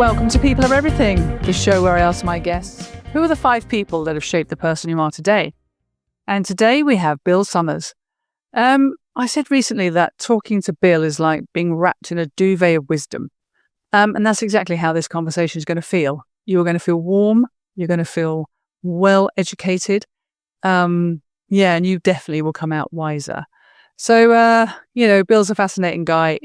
Welcome to People Are Everything, the show where I ask my guests, who are the 5 people that have shaped the person you are today? And today we have Bill Sommers. I said recently that talking to Bill is like being wrapped in a duvet of wisdom. And that's exactly how this conversation is going to feel. You're going to feel warm. You're going to feel well educated. And you definitely will come out wiser. So, Bill's a fascinating guy.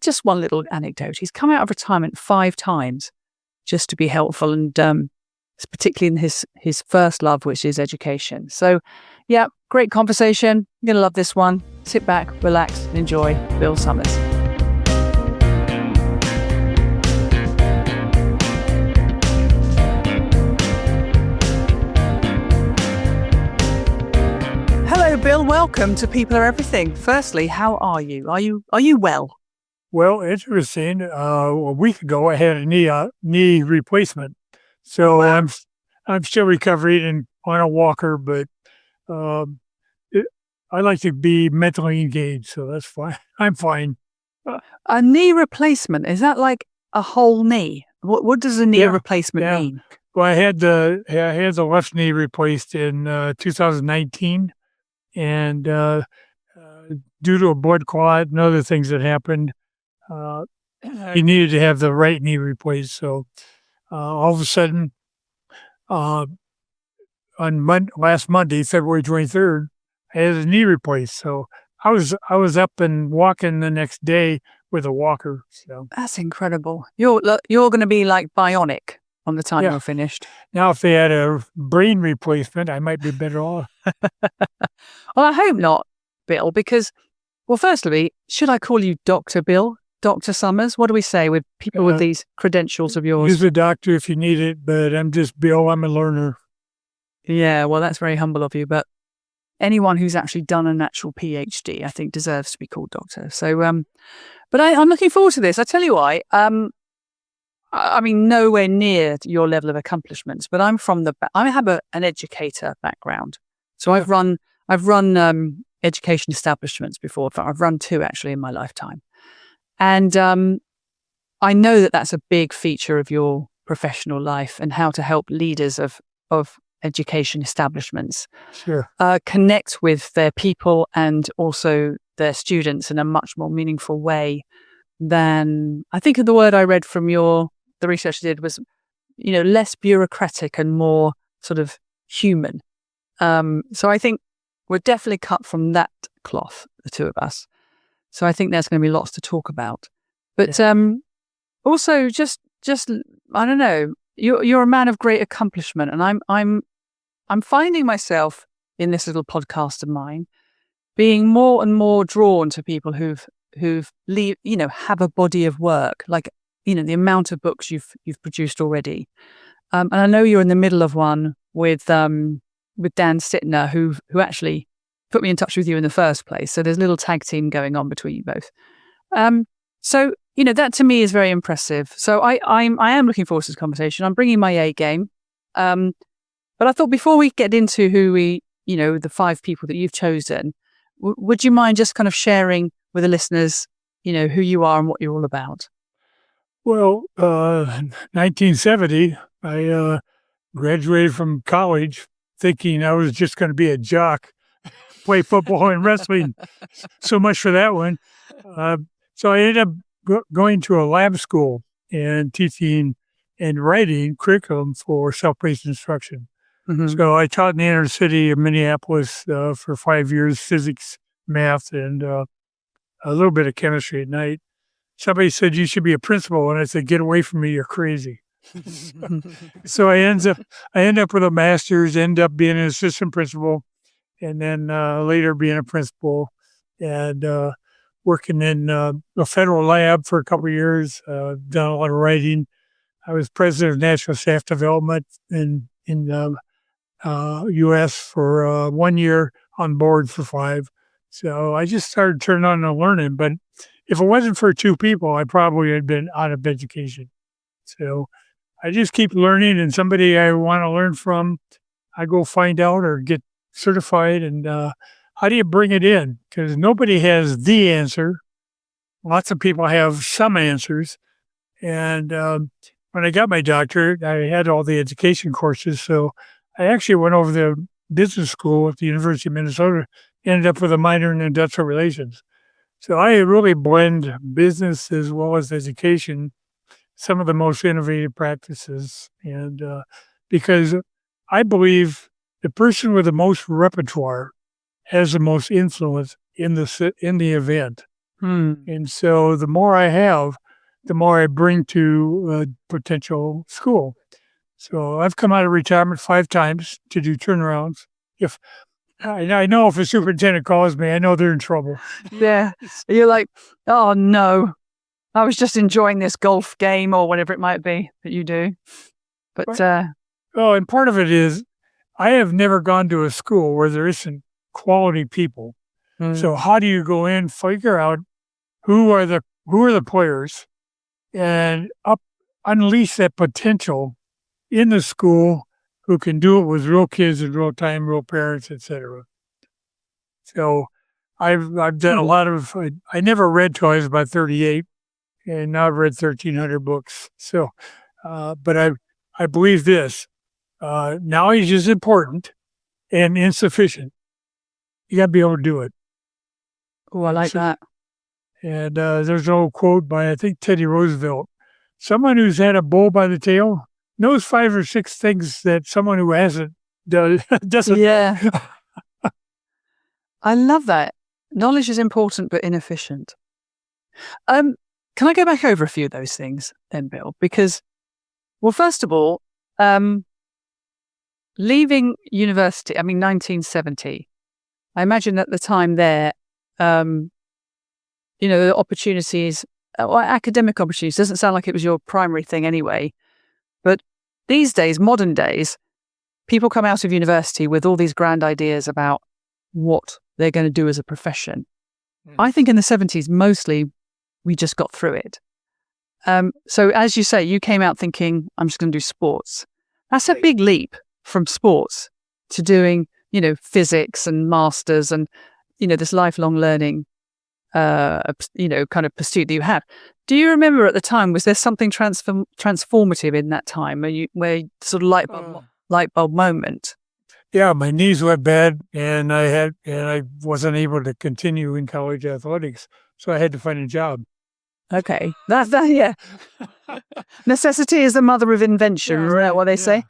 Just one little anecdote. He's come out of retirement 5 times just to be helpful, and particularly in his first love, which is education. So, great conversation. You're going to love this one. Sit back, relax, and enjoy Bill Sommers. Hello, Bill. Welcome to People Are Everything. Firstly, how are you? Are you well? Well, interesting. A week ago, I had a knee replacement, so Wow. I'm still recovering and on a walker. But I like to be mentally engaged, so that's fine. I'm fine. A knee replacement, is that like a whole knee? What does a knee replacement mean? Well, I had the left knee replaced in 2019, and due to a blood clot and other things that happened. He needed to have the right knee replaced. So all of a sudden, on last Monday, February 23rd, I had his knee replaced. So I was up and walking the next day with a walker. So that's incredible. You're going to be like bionic on the time you're finished. Now, if they had a brain replacement, I might be better off. Well, I hope not, Bill, because, well, firstly, should I call you Dr. Bill? Dr. Sommers? What do we say with people with these credentials of yours? Use a doctor if you need it, but I'm just Bill. I'm a learner. Yeah, well, that's very humble of you, but anyone who's actually done an actual PhD, I think, deserves to be called doctor. So, but I'm looking forward to this. I tell you why. I mean, nowhere near your level of accomplishments, but I have an educator background. So I've run education establishments before. I've run 2 actually in my lifetime. And I know that that's a big feature of your professional life and how to help leaders of education establishments connect with their people and also their students in a much more meaningful way than, I think the word I read from the research you did was, less bureaucratic and more sort of human. So I think we're definitely cut from that cloth, the 2 of us. So I think there's going to be lots to talk about. But also just I don't know, you're a man of great accomplishment, and I'm finding myself in this little podcast of mine being more and more drawn to people who've have a body of work, like the amount of books you've produced already. And I know you're in the middle of one with Dan Sittner, who actually put me in touch with you in the first place. So there's a little tag team going on between you both. So that to me is very impressive. So I am looking forward to this conversation. I'm bringing my A game. But I thought before we get into who the 5 people that you've chosen, would you mind just kind of sharing with the listeners, who you are and what you're all about? Well, 1970, I graduated from college thinking I was just going to be a jock, play football and wrestling. So much for that one. So I ended up going to a lab school and teaching and writing curriculum for self-paced instruction. Mm-hmm. So I taught in the inner city of Minneapolis for 5 years, physics, math, and a little bit of chemistry at night. Somebody said, "You should be a principal." And I said, "Get away from me, you're crazy." So I end up with a master's, end up being an assistant principal, and then later being a principal, and working in a federal lab for a couple of years, done a lot of writing. I was president of National Staff Development in U.S. for 1 year, on board for 5. So I just started turning on and learning. But if it wasn't for 2 people, I probably had been out of education. So I just keep learning, and somebody I want to learn from, I go find out or get certified. And how do you bring it in? Because nobody has the answer. Lots of people have some answers. And when I got my doctorate, I had all the education courses. So I actually went over to business school at the University of Minnesota, ended up with a minor in industrial relations. So I really blend business as well as education, some of the most innovative practices. And because I believe the person with the most repertoire has the most influence in the event. And so the more I have, the more I bring to a potential school. So I've come out of retirement 5 times to do turnarounds. If I know if a superintendent calls me, I know they're in trouble. Yeah. You're like, oh no, I was just enjoying this golf game or whatever it might be that you do. But oh, and part of it is I have never gone to a school where there isn't quality people. So how do you go in, figure out who are the players, and unleash that potential in the school who can do it with real kids in real time, real parents, etc. So I've done a lot of. I never read till I was about 38, and now I've read 1,300 books. So, but I believe this: knowledge is important and insufficient. You got to be able to do it. oh, I like that. And there's an old quote by, I think, Teddy Roosevelt. Someone who's had a bull by the tail knows 5 or 6 things that someone who hasn't doesn't. Yeah. I love that. Knowledge is important but inefficient. Can I go back over a few of those things then, Bill? Because, well, first of all, leaving university, 1970, I imagine at the time there, the opportunities, or academic opportunities, doesn't sound like it was your primary thing anyway. But these days, modern days, people come out of university with all these grand ideas about what they're going to do as a profession. I think in the 70s, mostly we just got through it. So as you say, you came out thinking, I'm just going to do sports. That's a big leap from sports to doing, physics and masters and, this lifelong learning, kind of pursuit that you have. Do you remember at the time, was there something transformative in that time where sort of light bulb moment? Yeah, my knees went bad, and I wasn't able to continue in college athletics, so I had to find a job. Okay, that yeah. Necessity is the mother of invention, isn't that what they say?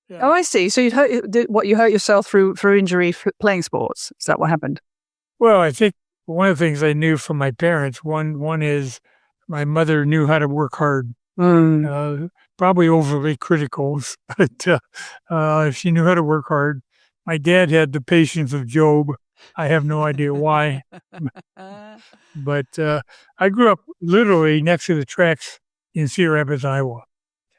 Yeah. Oh, I see. So you hurt yourself through injury playing sports? Is that what happened? Well, I think one of the things I knew from my parents, one is my mother knew how to work hard. Probably overly critical, but she knew how to work hard. My dad had the patience of Job. I have no idea why. But I grew up literally next to the tracks in Cedar Rapids, Iowa.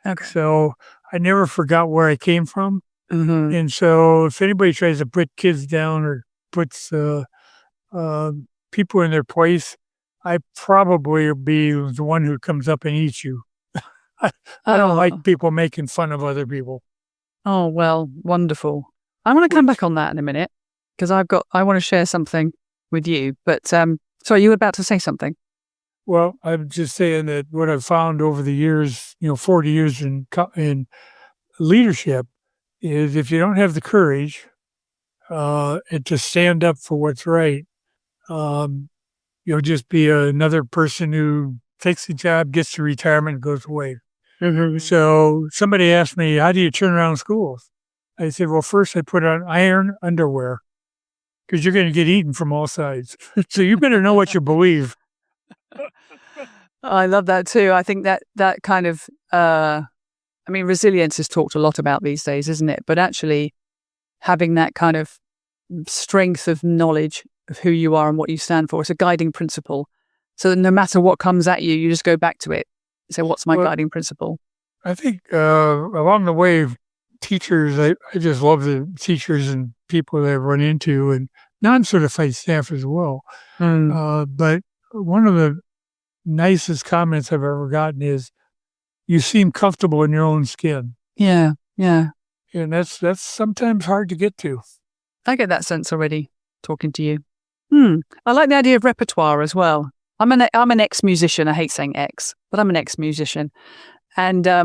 Okay. So I never forgot where I came from. Mm-hmm. And so if anybody tries to put kids down or puts people in their place, I probably will be the one who comes up and eats you. I don't like people making fun of other people. Oh, well, wonderful. I want to come back on that in a minute because I want to share something with you. But sorry, you were about to say something. Well, I'm just saying that what I've found over the years, 40 years in leadership, is if you don't have the courage and to stand up for what's right, you'll just be another person who takes the job, gets to retirement, and goes away. Mm-hmm. So somebody asked me, how do you turn around schools? I said, well, first I put on iron underwear because you're going to get eaten from all sides. So you better know what you believe. I love that too. I think that kind of, resilience is talked a lot about these days, isn't it? But actually having that kind of strength of knowledge of who you are and what you stand for, it's a guiding principle. So that no matter what comes at you, you just go back to it. So what's my guiding principle? I think along the way, teachers, I just love the teachers and people that I've run into and non-certified staff as well. But one of the nicest comments I've ever gotten is, you seem comfortable in your own skin. Yeah, yeah. And that's sometimes hard to get to. I get that sense already talking to you. I like the idea of repertoire as well. I'm an ex-musician. I hate saying ex, but I'm an ex-musician. And a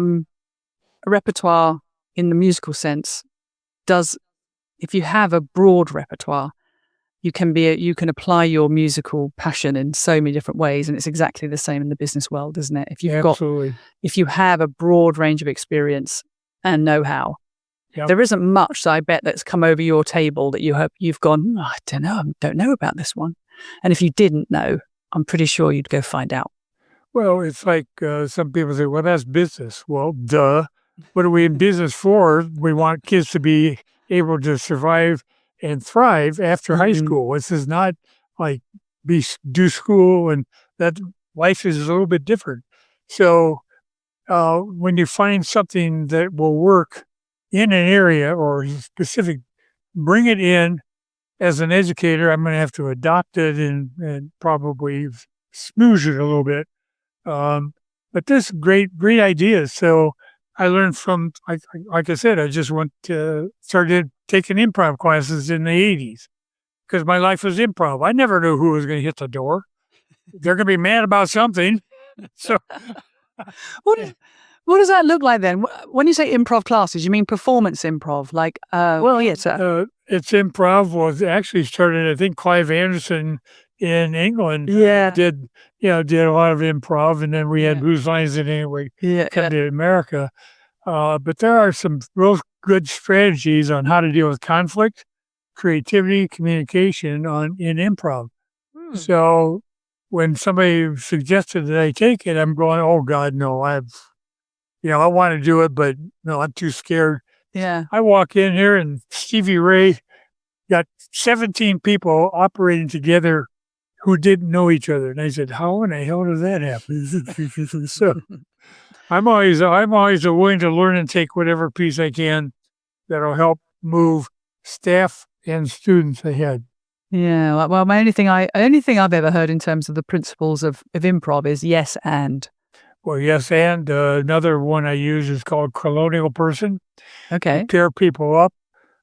repertoire in the musical sense if you have a broad repertoire, you can apply your musical passion in so many different ways, and it's exactly the same in the business world, isn't it? Absolutely. If you have a broad range of experience and know-how, there isn't much, I bet, that's come over your table that you've gone, I don't know about this one. And if you didn't know, I'm pretty sure you'd go find out. Well, it's like some people say, well, that's business. Well, duh. What are we in business for? We want kids to be able to survive and thrive after high school. This is not like do school, and that life is a little bit different. So when you find something that will work in an area or specific, bring it in. As an educator, I'm going to have to adopt it and probably smooze it a little bit. But this great ideas. So I learned from, like I said, I just started taking improv classes in the 80s because my life was improv. I never knew who was going to hit the door. They're going to be mad about something. So what does that look like then? When you say improv classes, you mean performance improv? Like, yes. It's improv was actually started, I think Clive Anderson in England did a lot of improv, and then we had Whose Lines It Anyway come to America. But there are some real good strategies on how to deal with conflict, creativity, communication in improv. So when somebody suggested that I take it, I'm going, oh God, no, I want to do it, but no, I'm too scared. Yeah. I walk in here and Stevie Ray got 17 people operating together who didn't know each other. And I said, how in the hell does that happen? So I'm always willing to learn and take whatever piece I can that'll help move staff and students ahead. Yeah. Well, my only thing I've ever heard in terms of the principles of improv is yes and. Well, yes, and another one I use is called colonial person. Okay. Pair people up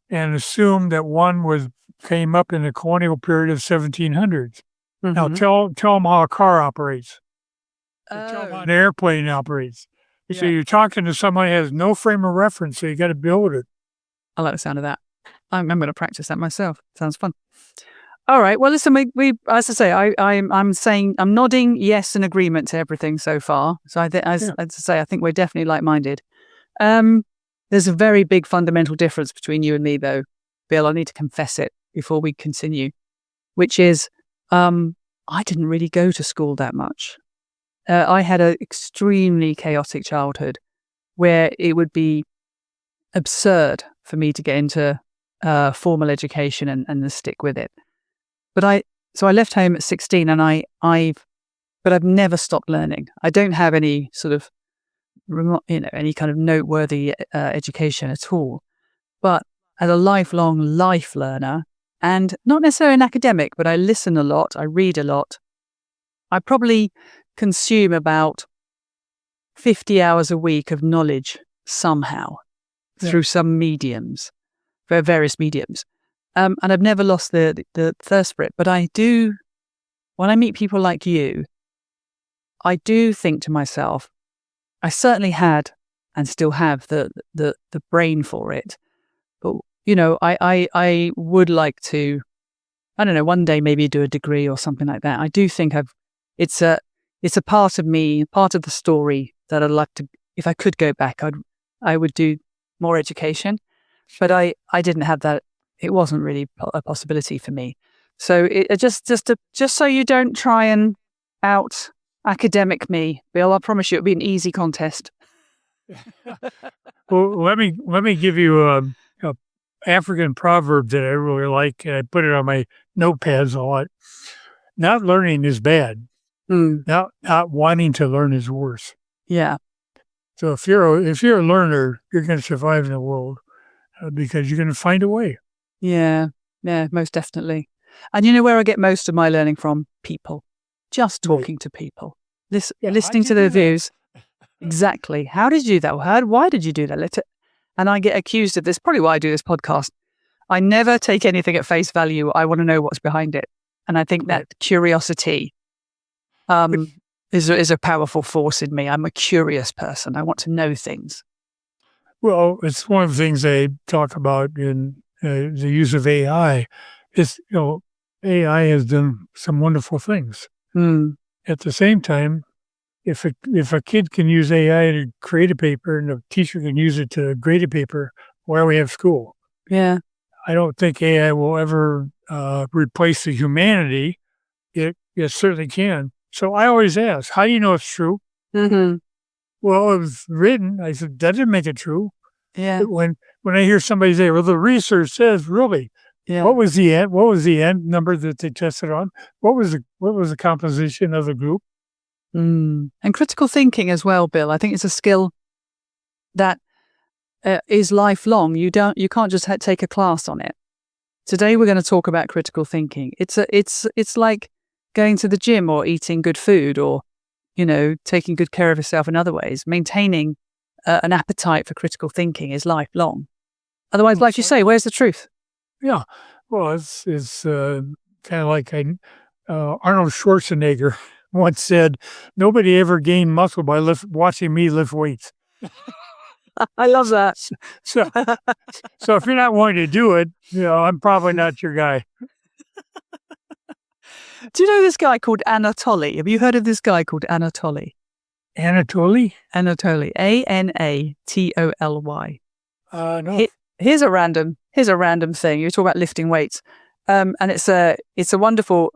and assume that one came up in the colonial period of 1700s. Mm-hmm. Now tell them how a car operates. Tell them how an airplane operates. Yeah. So you're talking to someone who has no frame of reference, so you got to build it. I like the sound of that. I'm going to practice that myself. Sounds fun. All right. Well, listen, we as I say, I'm nodding yes in agreement to everything so far. So as I say, I think we're definitely like-minded. There's a very big fundamental difference between you and me, though, Bill. I need to confess it before we continue, which is I didn't really go to school that much. I had an extremely chaotic childhood where it would be absurd for me to get into formal education and stick with it. But I left home at 16, and but I've never stopped learning. I don't have any sort of, any kind of noteworthy education at all. But as a lifelong life learner, and not necessarily an academic, but I listen a lot, I read a lot. I probably consume about 50 hours a week of knowledge somehow through some mediums, various mediums. And I've never lost the thirst for it. But I do, when I meet people like you, I do think to myself, I certainly had and still have the brain for it. But, I would like to, I don't know, one day maybe do a degree or something like that. I do think it's a part of me, part of the story that I'd like to, if I could go back, I would do more education. But I didn't have that. It wasn't really a possibility for me. So just so you don't try and out academic me, Bill, I promise you it'll be an easy contest. Well, let me give you a African proverb that I really like, and I put it on my notepads a lot. Not learning is bad. Not wanting to learn is worse. Yeah. So if you're a learner, you're going to survive in the world because you're going to find a way. Yeah, most definitely. And you know where I get most of my learning from? People. Just talking to people. Listening to their views. Exactly. How did you do that? Why did you do that? And I get accused of this. Probably why I do this podcast. I never take anything at face value. I want to know what's behind it. And I think that curiosity, is a powerful force in me. I'm a curious person. I want to know things. Well, it's one of the things they talk about in the use of AI. Is AI has done some wonderful things. At the same time, if a kid can use AI to create a paper and a teacher can use it to grade a paper, why do we have school? Yeah. I don't think AI will ever replace the humanity. It certainly can. So I always ask, how do you know it's true? Mm-hmm. Well, it was written. I said, that didn't make it true. Yeah. When I hear somebody say, well, the research says, really, Yeah. what was the end number that they tested on? What was the composition of the group? And critical thinking as well, Bill. I think it's a skill that is lifelong. You can't just take a class on it. Today we're going to talk about critical thinking. It's like going to the gym or eating good food or, taking good care of yourself in other ways. Maintaining an appetite for critical thinking is lifelong. Otherwise, like you say, where's the truth? Yeah. Well, it's kind of like Arnold Schwarzenegger once said, nobody ever gained muscle by watching me lift weights. I love that. So if you're not wanting to do it, I'm probably not your guy. Do you know this guy called Anatoly? Have you heard of this guy called Anatoly? Anatoly? Anatoly. Anatoly. No. Here's a random thing. You talk about lifting weights, and it's a wonderful,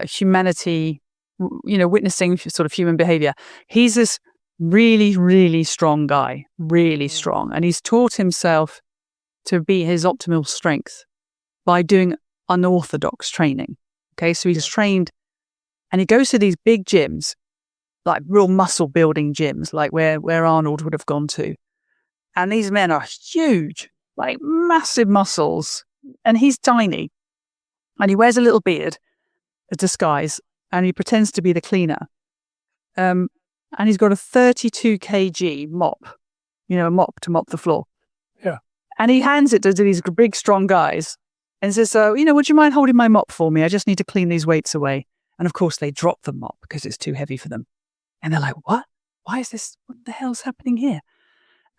humanity, witnessing sort of human behavior. He's this really, really strong guy, really strong, and he's taught himself to be his optimal strength by doing unorthodox training. Okay, so he's trained, and he goes to these big gyms, like real muscle building gyms, like where Arnold would have gone to. And these men are huge, like massive muscles. And he's tiny. And he wears a little beard, a disguise, and he pretends to be the cleaner. And he's got a 32 kg mop, a mop to mop the floor. Yeah. And he hands it to these big, strong guys and says, would you mind holding my mop for me? I just need to clean these weights away. And of course, they drop the mop because it's too heavy for them. And they're like, what? Why is this? What the hell's happening here?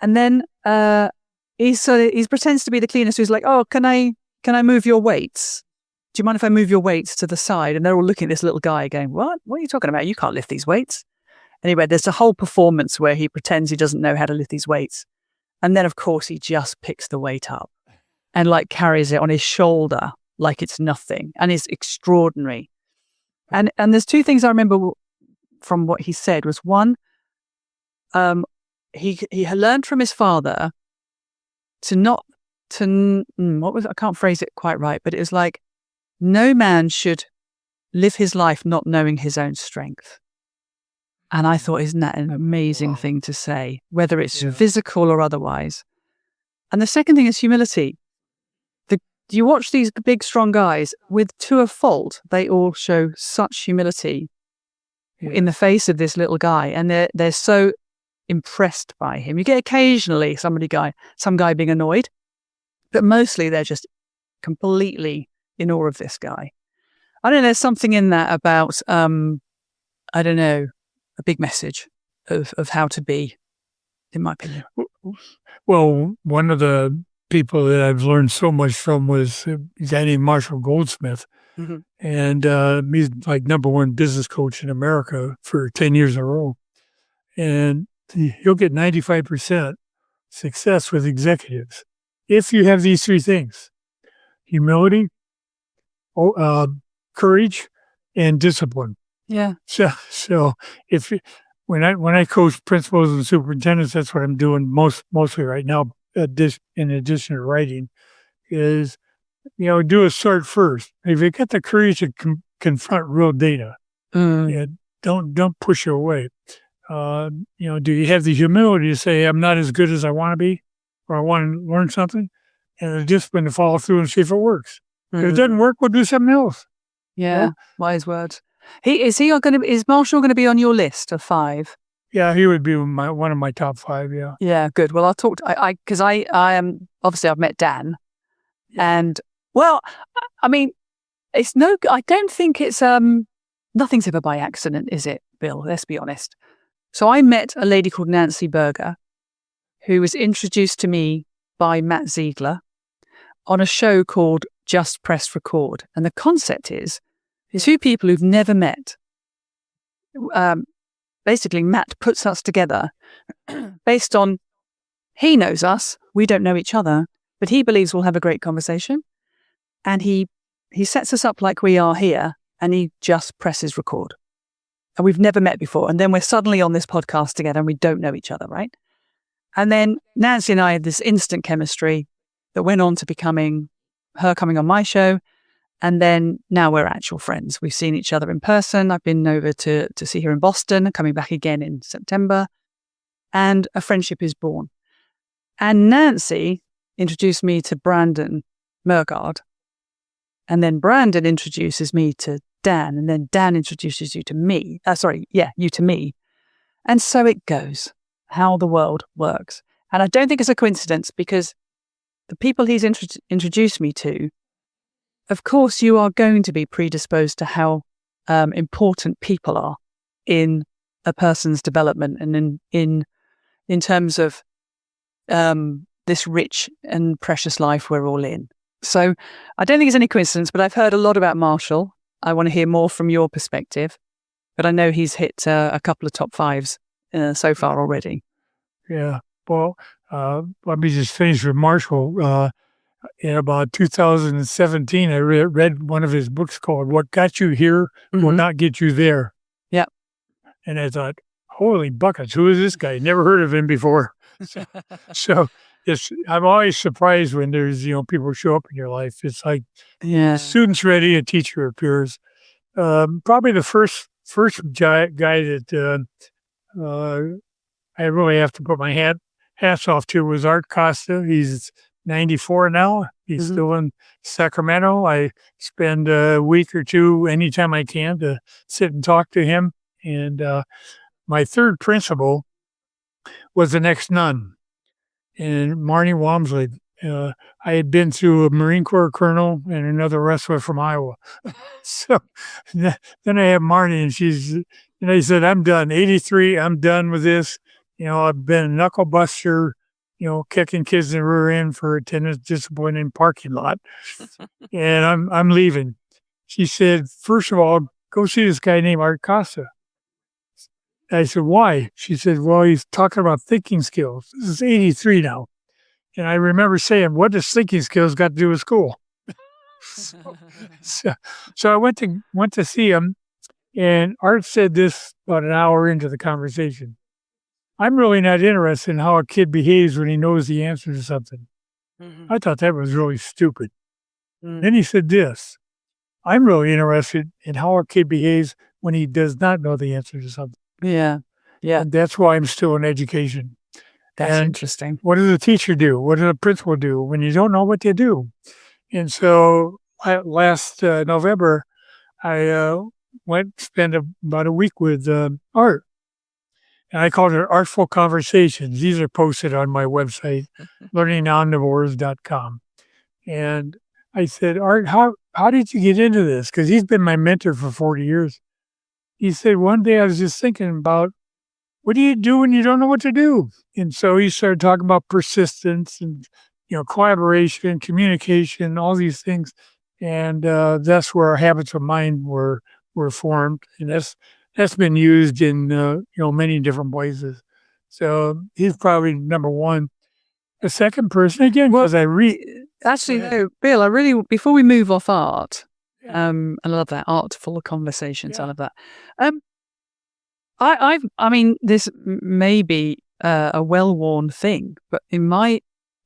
And then he pretends to be the cleaner. So he's like, oh, can I move your weights? Do you mind if I move your weights to the side? And they're all looking at this little guy going, what? What are you talking about? You can't lift these weights. Anyway, there's a whole performance where he pretends he doesn't know how to lift these weights. And then, of course, he just picks the weight up and carries it on his shoulder like it's nothing. And it's extraordinary. And there's two things I remember from what he said was one, he had learned from his father I can't phrase it quite right, but it was like, no man should live his life not knowing his own strength. And I thought, isn't that an amazing thing to say, whether it's physical or otherwise? And the second thing is humility. You watch these big, strong guys to a fault, they all show such humility in the face of this little guy. And they're so impressed by him. You get occasionally some guy being annoyed, but mostly they're just completely in awe of this guy. I don't know, there's something in that about, a big message of how to be, in my opinion. Well, one of the people that I've learned so much from was a guy named Marshall Goldsmith. Mm-hmm. And he's like #1 business coach in America for 10 years in a row. And he'll get 95% success with executives if you have these three things: humility, courage, and discipline. Yeah. So when I coach principals and superintendents, that's what I'm doing mostly right now. In addition to writing, is do a start first. If you got the courage to confront real data, don't push it away. Do you have the humility to say, I'm not as good as I want to be, or I want to learn something, and the discipline to follow through and see if it works. If it doesn't work, we'll do something else. Yeah, wise words. Is Marshall going to be on your list of 5? Yeah, he would be one of my top 5. Yeah. Yeah, good. Well, I'll talk to because I am obviously I've met Dan, and well, I mean, I don't think it's, nothing's ever by accident, is it, Bill? Let's be honest. So I met a lady called Nancy Berger, who was introduced to me by Matt Ziegler on a show called Just Press Record. And the concept is two people who've never met. Basically, Matt puts us together based on he knows us, we don't know each other, but he believes we'll have a great conversation. And he sets us up like we are here, and he just presses record. And we've never met before. And then we're suddenly on this podcast together and we don't know each other, right? And then Nancy and I had this instant chemistry that went on to becoming her coming on my show. And then now we're actual friends. We've seen each other in person. I've been over to see her in Boston, coming back again in September. And a friendship is born. And Nancy introduced me to Brandon Mergard. And then Brandon introduces me to Dan. And then Dan introduces you to me. You to me. And so it goes, how the world works. And I don't think it's a coincidence, because the people he's introduced me to, of course, you are going to be predisposed to how important people are in a person's development and in terms of this rich and precious life we're all in. So I don't think it's any coincidence, but I've heard a lot about Marshall. I want to hear more from your perspective, but I know he's hit a couple of top fives so far already. Yeah. Well, let me just finish with Marshall. In about 2017, I read one of his books called What Got You Here Will Not Get You There. Yeah. And I thought, holy buckets, who is this guy? Never heard of him before. So I'm always surprised when there's, people show up in your life. It's like, student's ready, a teacher appears. Probably the first guy that I really have to put my hats off to was Art Costa. He's 94 now. He's still in Sacramento. I spend a week or two anytime I can to sit and talk to him. And my third principal was the next nun, and Marnie Walmsley. I had been through a Marine Corps colonel and another wrestler from Iowa. So then I have Marnie, and I said, I'm done. 83, I'm done with this. I've been a knuckle buster, kicking kids in the rear end for attendance discipline in parking lot. And I'm leaving. She said, first of all, go see this guy named Art Costa. I said, why? She said, well, he's talking about thinking skills. This is 83 now. And I remember saying, what does thinking skills got to do with school? So I went to see him, and Art said this about an hour into the conversation. I'm really not interested in how a kid behaves when he knows the answer to something. I thought that was really stupid. Then he said this, I'm really interested in how a kid behaves when he does not know the answer to something. Yeah. And that's why I'm still in education. That's interesting. What does a teacher do? What does a principal do when you don't know what they do? And so last November, I spent about a week with Art. And I called it Artful Conversations. These are posted on my website, learningonthewars.com. And I said, Art, how did you get into this? Because he's been my mentor for 40 years. He said, one day I was just thinking about, what do you do when you don't know what to do? And so he started talking about persistence and, collaboration, communication, all these things. And that's where our habits of mind were formed. And that's been used in, many different places. So he's probably number one. The second person, again, because no, Bill, I really, before we move off art, I love that, artful conversations. I love that. I mean, this may be a well-worn thing, but in my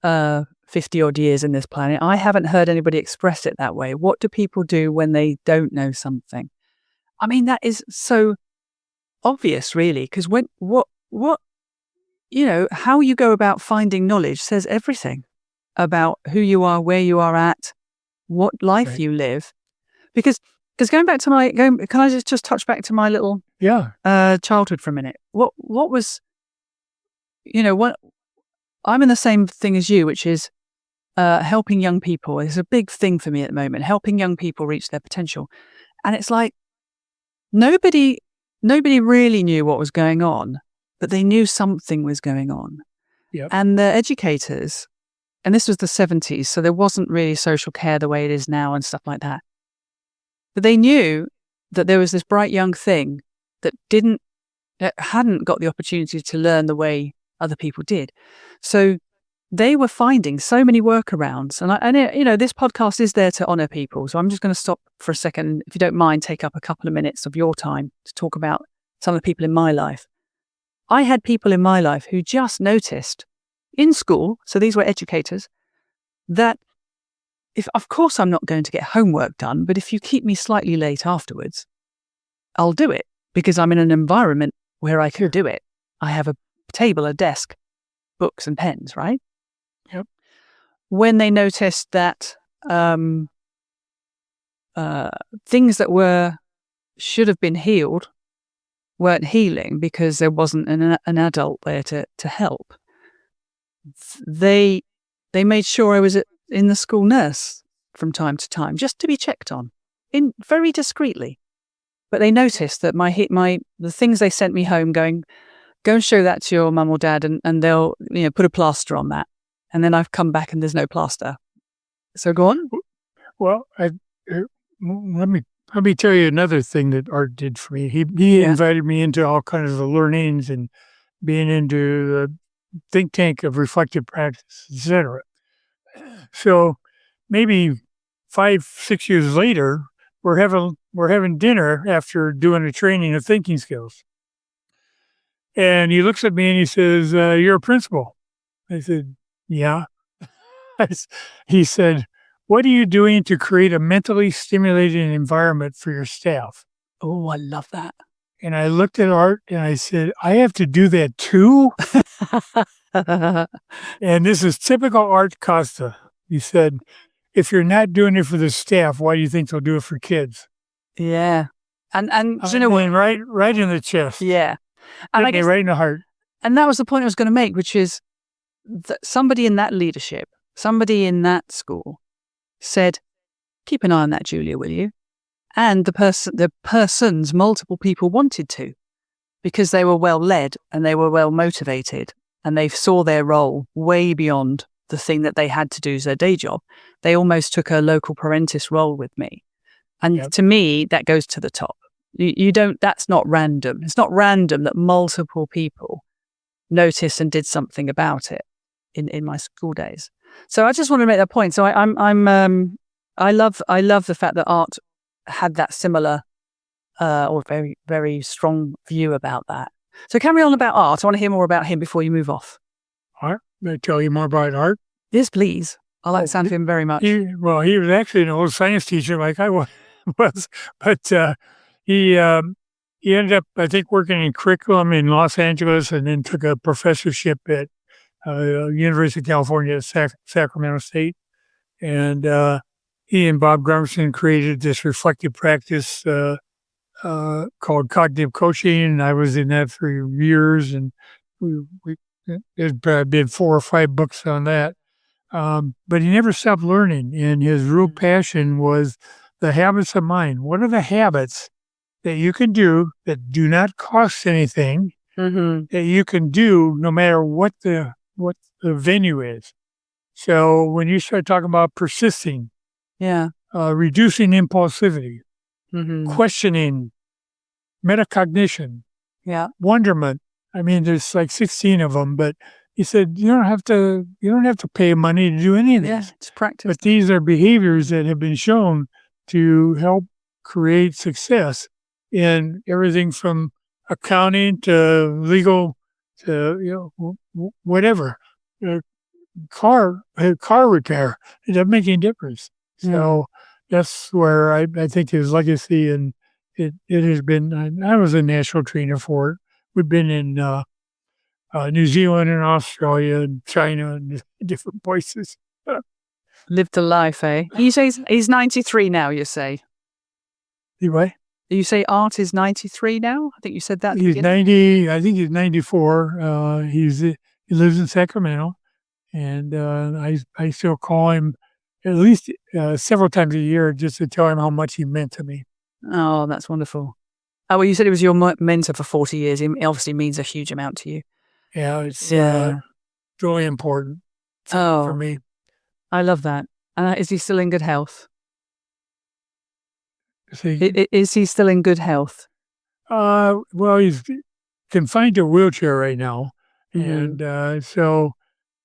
50-odd years in this planet, I haven't heard anybody express it that way. What do people do when they don't know something? I mean, that is so obvious, really, because how you go about finding knowledge says everything about who you are, where you are at, what life you live. Because going back to can I just touch back to my little childhood for a minute? What was, what I'm in the same thing as you, which is helping young people is a big thing for me at the moment, helping young people reach their potential. And it's like nobody really knew what was going on, but they knew something was going on. Yep. And the educators, and this was the 70s, so there wasn't really social care the way it is now and stuff like that. But they knew that there was this bright young thing that hadn't got the opportunity to learn the way other people did. So they were finding so many workarounds. And this podcast is there to honor people. So I'm just going to stop for a second, if you don't mind, take up a couple of minutes of your time to talk about some of the people in my life. I had people in my life who just noticed in school, so these were educators, that of course I'm not going to get homework done, but if you keep me slightly late afterwards, I'll do it because I'm in an environment where I can do it. I have a table, a desk, books and pens, right? Yep. When they noticed that things that should have been healed weren't healing because there wasn't an adult there to help, they made sure I was in the school nurse from time to time, just to be checked on, in very discreetly. But they noticed that the things they sent me home, going, go and show that to your mum or dad, and they'll put a plaster on that. And then I've come back and there's no plaster. So go on. Well, let me tell you another thing that Art did for me. He invited me into all kinds of learnings and being into the think tank of reflective practice, etc. So maybe 5-6 years later, we're having dinner after doing a training of thinking skills. And he looks at me and he says, "You're a principal." I said, "Yeah." He said, "What are you doing to create a mentally stimulating environment for your staff?" Oh, I love that. And I looked at Art and I said, "I have to do that too?" And this is typical Art Costa. He said, "If you're not doing it for the staff, why do you think they'll do it for kids?" Yeah. And do you know what? Right in the chest. Yeah. And I guess, right in the heart. And that was the point I was going to make, which is that somebody in that leadership, somebody in that school said, keep an eye on that, Julia, will you? And the persons, multiple people wanted to, because they were well led and they were well motivated and they saw their role way beyond the thing that they had to do as their day job. They almost took a local parentis role with me. And to me, that goes to the top. That's not random. It's not random that multiple people noticed and did something about it in my school days. So I just want to make that point. So I love the fact that Art had that similar or very, very strong view about that. So carry on about Art. I want to hear more about him before you move off. Art? May I tell you more about Art? Yes, please. I like the sound of him very much. He was actually an old science teacher like I was, but he ended up, I think, working in curriculum in Los Angeles and then took a professorship at University of California at Sacramento State. And he and Bob Grumerson created this reflective practice called cognitive coaching, and I was in that for years, and there's been 4 or 5 books on that. But he never stopped learning, and his real passion was the habits of mind. What are the habits that you can do that do not cost anything, that you can do no matter what the venue is? So when you start talking about persisting, reducing impulsivity, questioning, metacognition, wonderment. I mean, there's like 16 of them, but he said you don't have to pay money to do any of this. Yeah, it's practice. But these are behaviors that have been shown to help create success in everything from accounting to legal to whatever. Car repair. It doesn't make any difference. So that's where I think his legacy, and it has been. I was a national trainer for it. We've been in New Zealand and Australia and China and different places. Lived a life, eh? You say he's 93 now, you say? What? You say Art is 93 now? I think you said that. He's 90. I think he's 94. He lives in Sacramento. And I still call him at least several times a year just to tell him how much he meant to me. Oh, that's wonderful. Oh, well, you said he was your mentor for 40 years. He obviously means a huge amount to you. Yeah, it's Yeah. really important for Oh, me. I love that. Is he still in good health? See, Is he still in good health? well, he's confined to a wheelchair right now. Mhm. And so,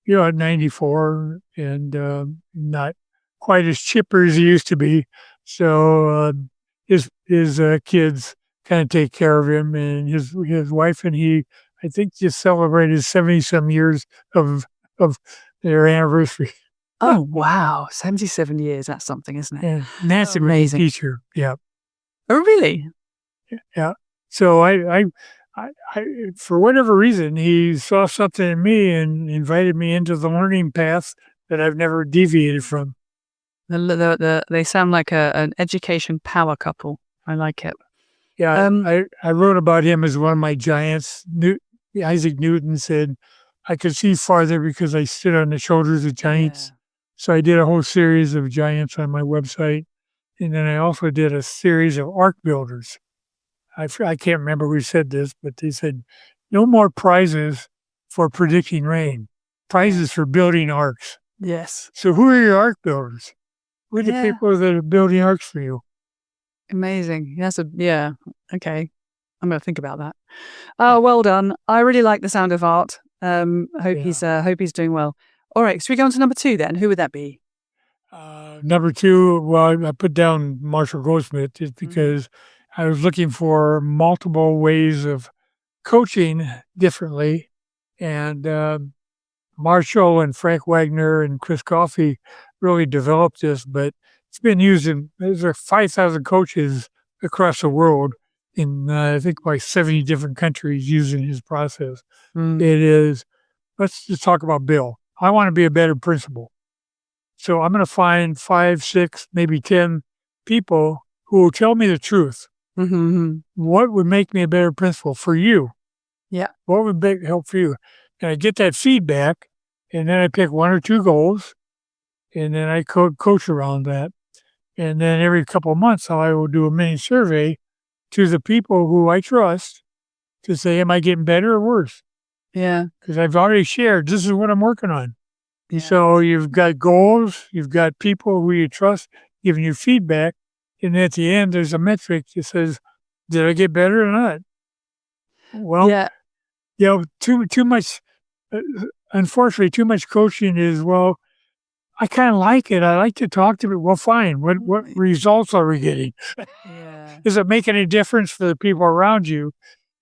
at 94 and not quite as chipper as he used to be. So his kids kind of take care of him, and his wife and he, I think, just celebrated 70-some years of their anniversary. Oh, wow. 77 years. That's something, isn't it? And that's a great Amazing. teacher. Yeah. Oh, really? Yeah. So I, for whatever reason, he saw something in me and invited me into the learning path that I've never deviated from. They sound like an education power couple. I like it. Yeah, I wrote about him as one of my giants. Isaac Newton said, I could see farther because I stood on the shoulders of giants. Yeah. So I did a whole series of giants on my website. And then I also did a series of ark builders. I can't remember who said this, but they said, no more prizes for predicting rain, prizes for building arks. Yes. So who are your ark builders? Who are the Yeah. people that are building arks for you? Amazing. Yeah. Okay. I'm going to think about that. Oh, well done. I really like the sound of art. Hope he's doing well. All right. So we go on to number 2 then. Who would that be? Number 2, well, I put down Marshall Goldsmith just because I was looking for multiple ways of coaching differently. And Marshall and Frank Wagner and Chris Coffey really developed this, but it's been used there's 5,000 coaches across the world in, I think, like 70 different countries using his process. It is, let's just talk about Bill. I want to be a better principal. So I'm going to find 5, 6, maybe 10 people who will tell me the truth. Mm-hmm. What would make me a better principal for you? Yeah. What would help for you? And I get that feedback, and then I pick 1 or 2 goals, and then I coach around that. And then every couple of months, I will do a mini survey to the people who I trust to say, am I getting better or worse? Yeah. Because I've already shared, this is what I'm working on. Yeah. So you've got goals, you've got people who you trust giving you feedback, and at the end, there's a metric that says, did I get better or not? Well, too much, unfortunately, too much coaching is, well, I kind of like it. I like to talk to people. Well, fine. What results are we getting? Yeah. Does it make any difference for the people around you?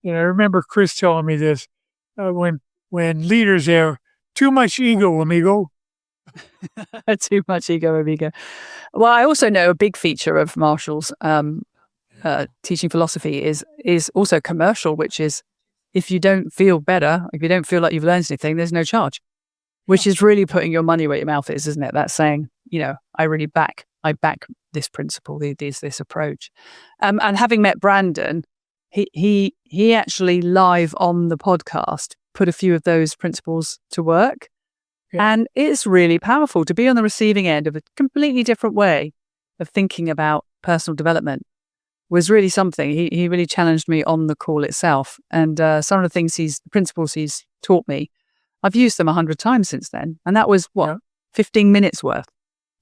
And I remember Chris telling me this when leaders have too much ego, amigo. Too much ego, amigo. Well, I also know a big feature of Marshall's teaching philosophy is also commercial, which is if you don't feel better, if you don't feel like you've learned anything, there's no charge, which is really putting your money where your mouth is, isn't it? That's saying, I back this principle, this approach. And having met Brandon, he actually live on the podcast put a few of those principles to work. Yeah. And it's really powerful to be on the receiving end of a completely different way of thinking about personal development. Was really something. He really challenged me on the call itself. And some of the principles he's taught me, I've used them 100 times since then. And that was 15 minutes worth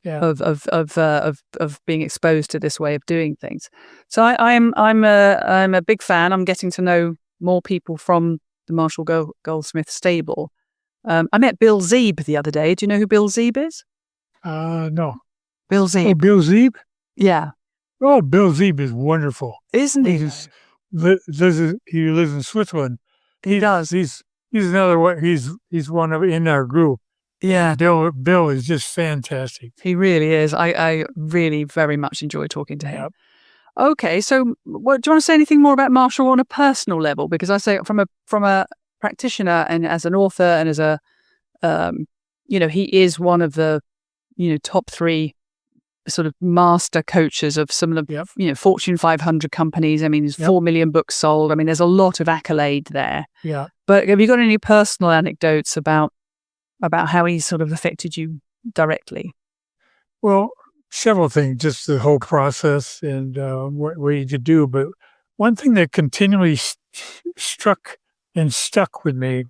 of being exposed to this way of doing things. So I'm a big fan. I'm getting to know more people from the Marshall Goldsmith stable. I met Bill Zeeb the other day. Do you know who Bill Zeeb is? No. Bill Zeeb. Oh, Bill Zeeb? Yeah. Oh, Bill Zeeb is wonderful. Isn't he? He lives in Switzerland. He does. He's another one. He's one in our group. Yeah. Bill is just fantastic. He really is. I really very much enjoy talking to him. Yep. Okay, so do you want to say anything more about Marshall on a personal level? Because I say from a practitioner and as an author and as a, he is one of the, top 3 sort of master coaches of some of the, Fortune 500 companies. I mean, there's 4 million books sold. I mean, there's a lot of accolade there. Yeah. But have you got any personal anecdotes about about how he sort of affected you directly? Well, several things, just the whole process and what you could do. But one thing that continually struck and stuck with me,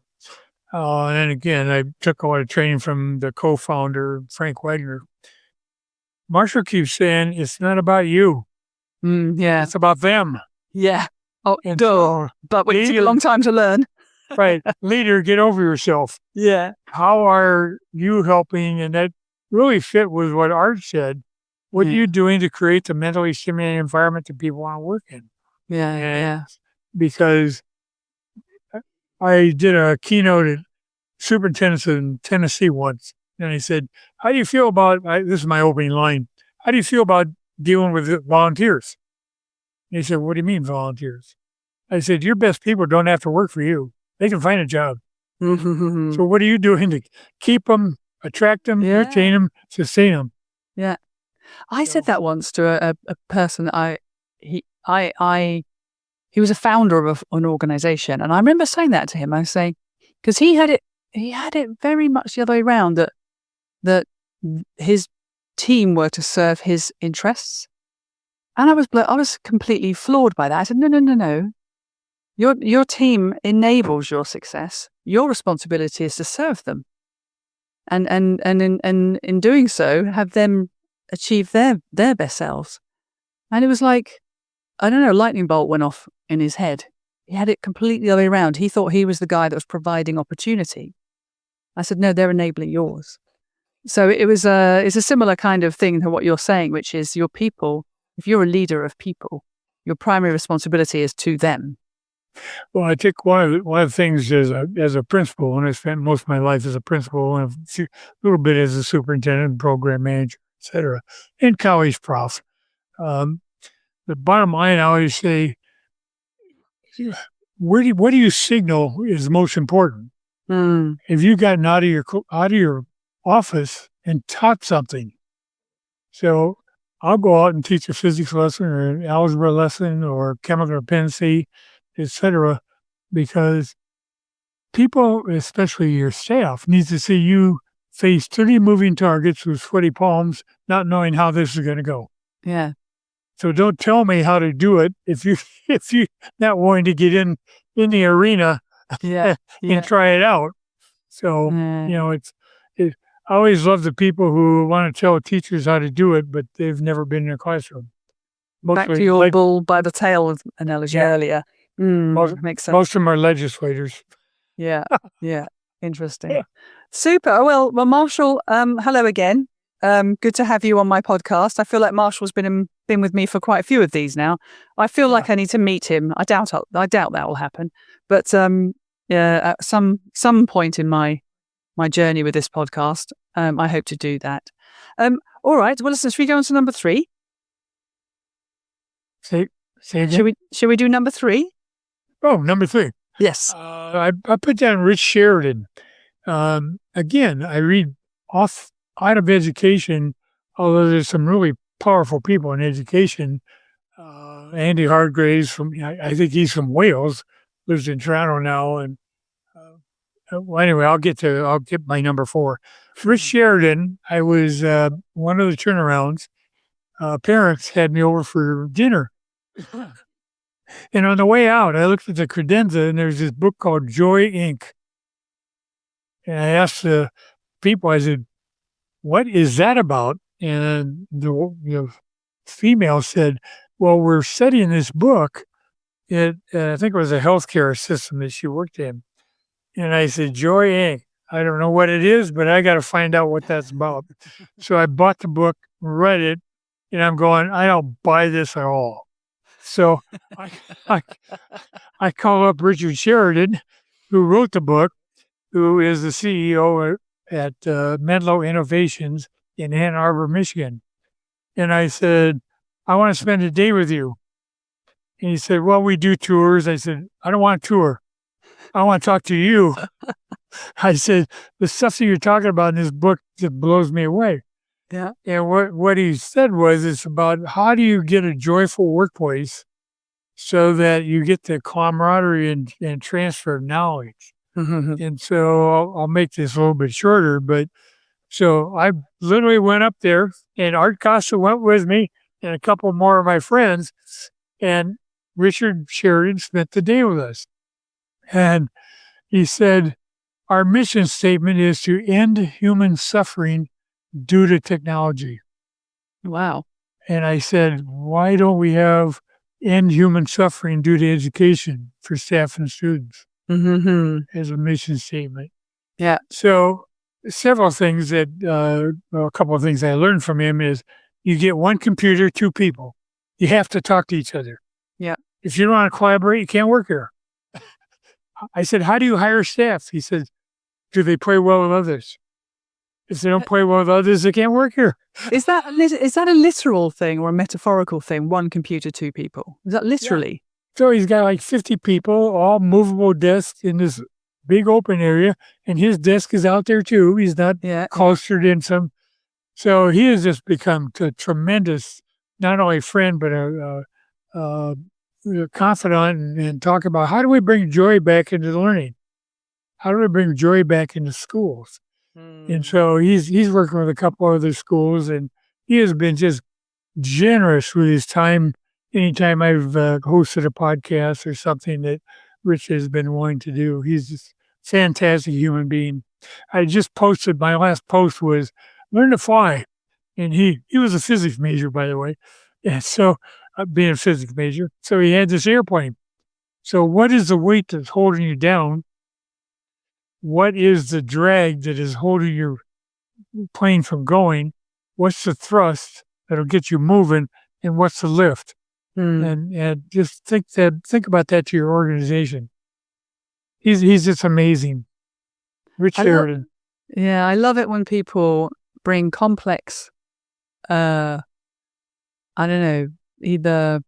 and again, I took a lot of training from the co-founder, Frank Wagner. Marshall keeps saying, it's not about you. Yeah. It's about them. Yeah. Oh, And duh. But it took a long time to learn. Right. Leader, get over yourself. Yeah. How are you helping? And that really fit with what Art said. What are you doing to create the mentally stimulating environment that people want to work in? Yeah. Because I did a keynote at superintendents in Tennessee once, and I said, how do you feel about, this is my opening line, how do you feel about dealing with volunteers? And he said, what do you mean volunteers? I said, your best people don't have to work for you. They can find a job. So what are you doing to keep them, attract them, retain them, sustain them? Yeah. I said that once to a person that he was a founder of an organization. And I remember saying that to him. I was saying, because he had it very much the other way around, that his team were to serve his interests. And I was completely floored by that. I said, no. Your team enables your success. Your responsibility is to serve them. And in doing so, have them achieve their best selves. And it was like, I don't know, a lightning bolt went off in his head. He had it completely the other way around. He thought he was the guy that was providing opportunity. I said, no, they're enabling yours. So it's a similar kind of thing to what you're saying, which is your people. If you're a leader of people, your primary responsibility is to them. Well, I think one of the things as a principal, and I spent most of my life as a principal and a little bit as a superintendent, program manager, et cetera, and college prof. The bottom line, I always say, what do you signal is most important? If you've gotten out of your office and taught something, so I'll go out and teach a physics lesson or an algebra lesson or chemical dependency, etc., because people, especially your staff, needs to see you face 30 moving targets with sweaty palms, not knowing how this is going to go. Yeah. So don't tell me how to do it if you're not willing to get in the arena and try it out. So I always love the people who want to tell teachers how to do it, but they've never been in a classroom. Back to your bull by the tail analogy earlier. Makes sense. Most of them are legislators. Yeah. Interesting. Yeah. Super. Well, Marshall, hello again. Good to have you on my podcast. I feel like Marshall's been with me for quite a few of these now. I feel like I need to meet him. I doubt that will happen, but at some point in my journey with this podcast, I hope to do that. All right. Well, listen, should we go on to number 3? Say again? Should we do number 3? Oh, number 3. Yes. I put down Rich Sheridan. Again, I read out of education, although there's some really powerful people in education. Andy Hargraves I think he's from Wales, lives in Toronto now. And well, anyway, I'll get my number 4. Rich Sheridan, I was one of the turnarounds. Parents had me over for dinner. And on the way out, I looked at the credenza, and there's this book called Joy, Inc. And I asked the people, I said, what is that about? And the female said, well, we're studying this book. I think it was a healthcare system that she worked in. And I said, Joy, Inc. I don't know what it is, but I got to find out what that's about. So I bought the book, read it, and I'm going, I don't buy this at all. So I call up Richard Sheridan, who wrote the book, who is the CEO at Menlo Innovations in Ann Arbor, Michigan. And I said, I want to spend a day with you. And he said, well, we do tours. I said, I don't want a tour. I want to talk to you. I said, the stuff that you're talking about in this book just blows me away. Yeah. And what he said was, it's about how do you get a joyful workplace so that you get the camaraderie and transfer of knowledge. And so I'll make this a little bit shorter, but so I literally went up there, and Art Costa went with me and a couple more of my friends, and Richard Sheridan spent the day with us. And he said, our mission statement is to end human suffering due to technology. Wow. And I said, why don't we have end human suffering due to education for staff and students as a mission statement? Yeah. So several things a couple of things I learned from him is you get one computer, two people. You have to talk to each other. Yeah. If you don't want to collaborate, you can't work here. I said, how do you hire staff? He said, do they play well with others? If they don't play well with others, they can't work here. Is that a literal thing or a metaphorical thing? One computer, two people. Is that literally? Yeah. So he's got like 50 people, all movable desks in this big open area, and his desk is out there too. He's not clustered in some. So he has just become a tremendous, not only friend, but a confidant and talk about how do we bring joy back into learning? How do we bring joy back into schools? And so he's working with a couple other schools, and he has been just generous with his time. Anytime I've hosted a podcast or something that Rich has been wanting to do, he's just a fantastic human being. I just posted, my last post was learn to fly. And he was a physics major, by the way. And so being a physics major, so he had this airplane. So what is the weight that's holding you down? What is the drag that is holding your plane from going? What's the thrust that'll get you moving? And what's the lift? And just think about that to your organization. He's just amazing. Rich Sheridan. I love it when people bring complex, I don't know, either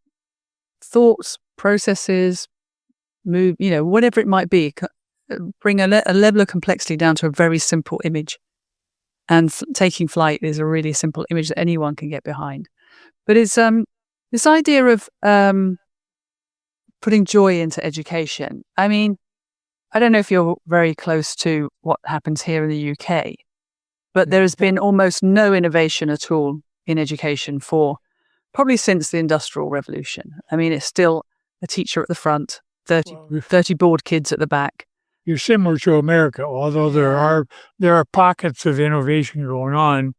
thoughts, processes, whatever it might be, bring a level of complexity down to a very simple image. And taking flight is a really simple image that anyone can get behind. But it's this idea of putting joy into education. I mean, I don't know if you're very close to what happens here in the UK, but there has been almost no innovation at all in education for probably since the Industrial Revolution. I mean, it's still a teacher at the front, 30 bored kids at the back. You're similar to America, although there are pockets of innovation going on.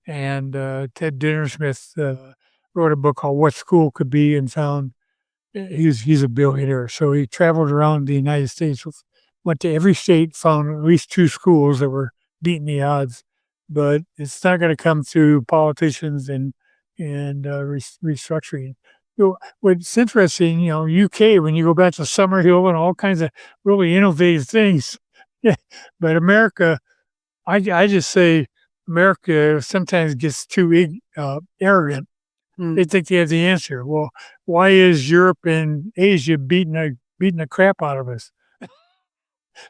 And Ted Dintersmith wrote a book called What School Could Be, and found he's a billionaire. So he traveled around the United States, went to every state, found at least two schools that were beating the odds. But it's not going to come through politicians and restructuring. What's interesting, UK, when you go back to Summerhill and all kinds of really innovative things. But America, I just say America sometimes gets too arrogant. They think they have the answer. Well, why is Europe and Asia beating the crap out of us?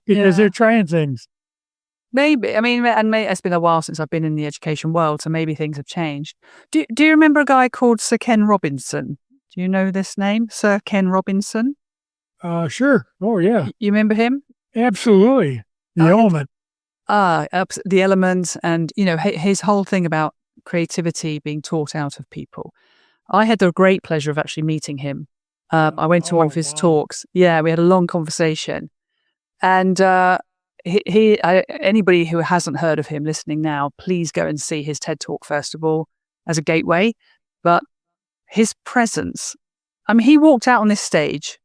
Because they're trying things. Maybe. I mean, it's been a while since I've been in the education world, so maybe things have changed. Do you remember a guy called Sir Ken Robinson? Do you know this name, Sir Ken Robinson? Sure. Oh, yeah. You remember him? Absolutely. The Element. The Element, and his whole thing about creativity being taught out of people. I had the great pleasure of actually meeting him. I went to one of his talks. Yeah, we had a long conversation, and anybody who hasn't heard of him listening now, please go and see his TED Talk first of all as a gateway. But his presence, I mean, he walked out on this stage,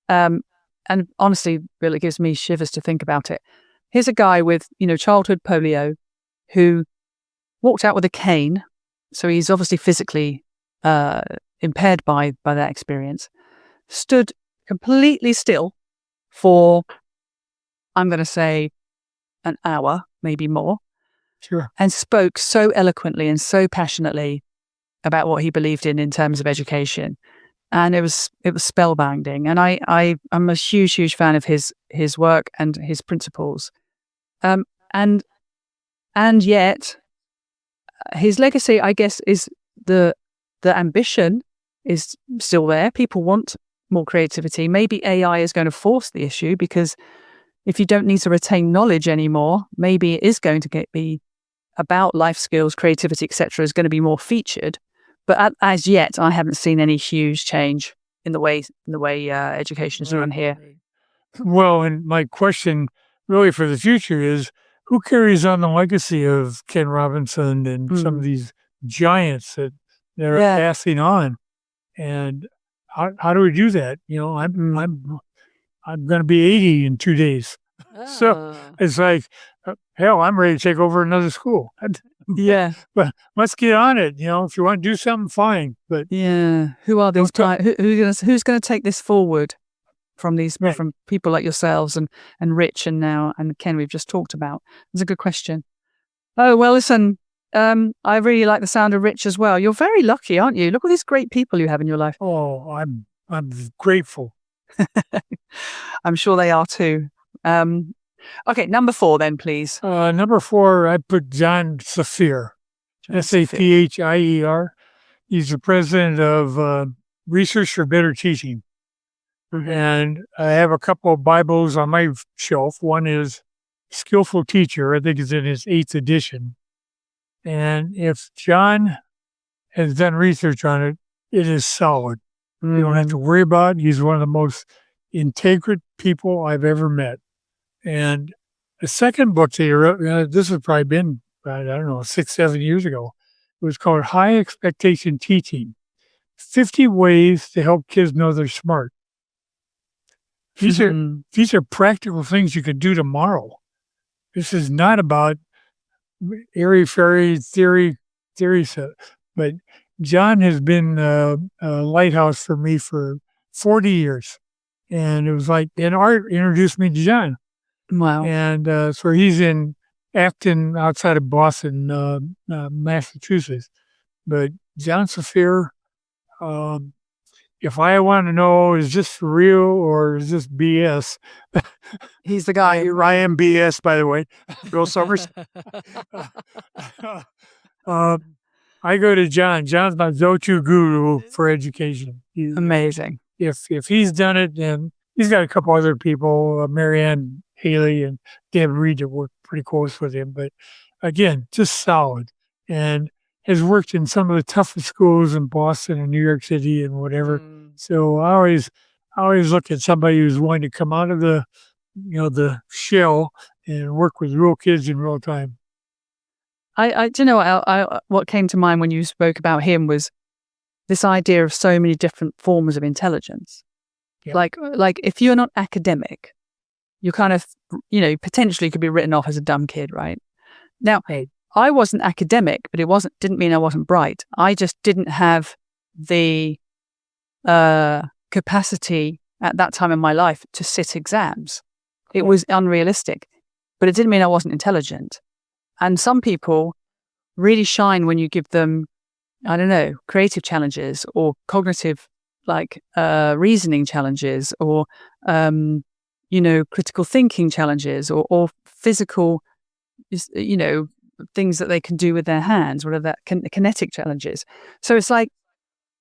and honestly, Bill, it gives me shivers to think about it. Here's a guy with, childhood polio who walked out with a cane. So he's obviously physically impaired by that experience, stood completely still for, I'm going to say, an hour, maybe more. Sure. And spoke so eloquently and so passionately about what he believed in terms of education. And it was spellbinding. And I'm a huge, huge fan of his work and his principles. And yet his legacy, I guess, is the ambition is still there. People want more creativity. Maybe AI is going to force the issue because if you don't need to retain knowledge anymore, maybe it is going to be about life skills, creativity, etc. is going to be more featured. But as yet, I haven't seen any huge change in the way education is run here. Well, and my question really for the future is, who carries on the legacy of Ken Robinson and some of these giants that they're passing on? And how do we do that? I'm going to be 80 in 2 days. So it's like, hell, I'm ready to take over another school. Yeah. But let's get on it. If you want to do something, fine. But who are these who's going to take this forward from from people like yourselves and Rich and Ken we've just talked about? It's a good question. Oh, well, listen, I really like the sound of Rich as well. You're very lucky, aren't you? Look at these great people you have in your life. Oh, I'm grateful. I'm sure they are too. Okay, number 4 then, please. Number 4, I put John Saphir. Saphier. He's the president of Research for Better Teaching. And I have a couple of Bibles on my shelf. One is Skillful Teacher. I think it's in his 8th edition. And if John has done research on it, it is solid. You don't have to worry about it. He's one of the most integrate people I've ever met. And the second book that he wrote, this has probably been, I don't know, 6-7 years ago. It was called High Expectation Teaching, 50 Ways to Help Kids Know They're Smart. These are practical things you could do tomorrow. This is not about airy-fairy theory stuff. But John has been a lighthouse for me for 40 years. And it was like, and Art introduced me to John. Wow. And so he's in Acton outside of Boston, Massachusetts. But John Saphir, if I want to know, is this real or is this BS? He's the guy. I am BS, by the way. Bill Sommers. I go to John. John's my go-to guru for education. Amazing. If he's done it, then he's got a couple other people, Marianne Haley and Deb Reed, that work pretty close with him. But again, just solid. And has worked in some of the toughest schools in Boston and New York City and whatever. So I always look at somebody who's willing to come out of the shell and work with real kids in real time. What came to mind when you spoke about him was this idea of so many different forms of intelligence. Yeah. Like if you're not academic, you kind of, potentially could be written off as a dumb kid, right? Now, I wasn't academic, but didn't mean I wasn't bright. I just didn't have the capacity at that time in my life to sit exams. It was unrealistic, but it didn't mean I wasn't intelligent. And some people really shine when you give them, I don't know, creative challenges or cognitive, reasoning challenges or, critical thinking challenges or physical, things that they can do with their hands, whatever that kinetic challenges. So it's like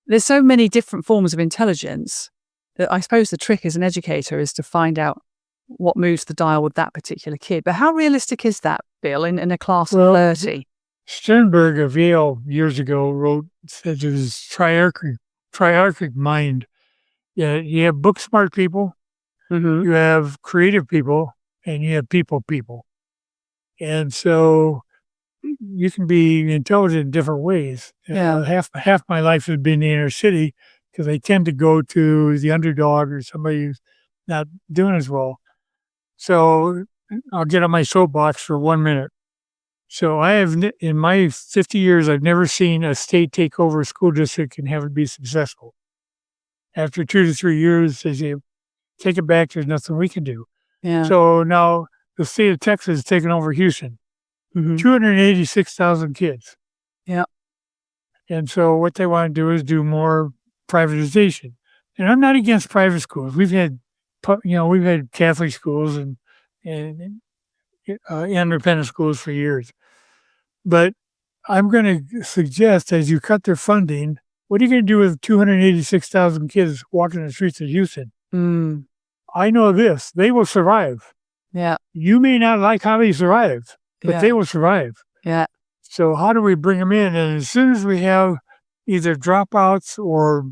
there's so many different forms of intelligence that I suppose the trick as an educator is to find out what moves the dial with that particular kid. But how realistic is that, Bill, in a class of 30? Sternberg of Yale years ago said it was triarchic mind. Yeah, you have book smart people, you have creative people, and you have people. And so you can be intelligent in different ways. Yeah. Half my life has been in the inner city because I tend to go to the underdog or somebody who's not doing as well. So I'll get on my soapbox for 1 minute. So I have, in my 50 years, I've never seen a state take over a school district and have it be successful. After 2 to 3 years, they say, take it back, there's nothing we can do. Yeah. So now the state of Texas has taken over Houston. 286,000 kids. Yeah. And so what they want to do is do more privatization. And I'm not against private schools. We've had Catholic schools and independent schools for years. But I'm going to suggest as you cut their funding, what are you going to do with 286,000 kids walking the streets of Houston? I know this. They will survive. Yeah. You may not like how they survive, but they will survive. Yeah. So how do we bring them in? And as soon as we have either dropouts or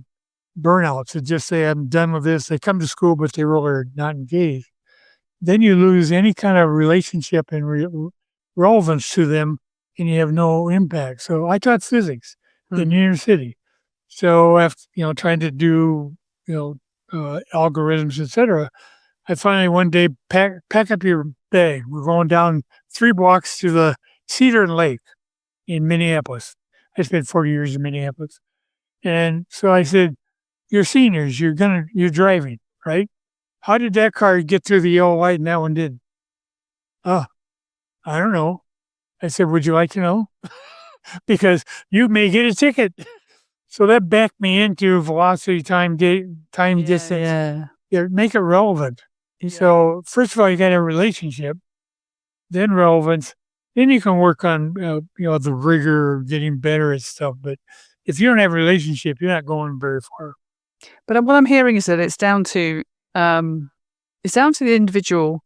burnouts that just say, I'm done with this, they come to school, but they really are not engaged, then you lose any kind of relationship and relevance to them, and you have no impact. So I taught physics in inner city. So after, trying to do, algorithms, etc., I finally one day pack up your bag. We're going down 3 blocks to the Cedar Lake in Minneapolis. I spent 40 years in Minneapolis. And so I said, you're seniors, you're driving, right? How did that car get through the yellow light and that one didn't? Oh, I don't know. I said, would you like to know? Because you may get a ticket. So that backed me into velocity, time, distance. Yeah, make it relevant. Yeah. So first of all, you got a relationship, then relevance. Then you can work on, the rigor of getting better at stuff. But if you don't have a relationship, you're not going very far. But what I'm hearing is that it's down to the individual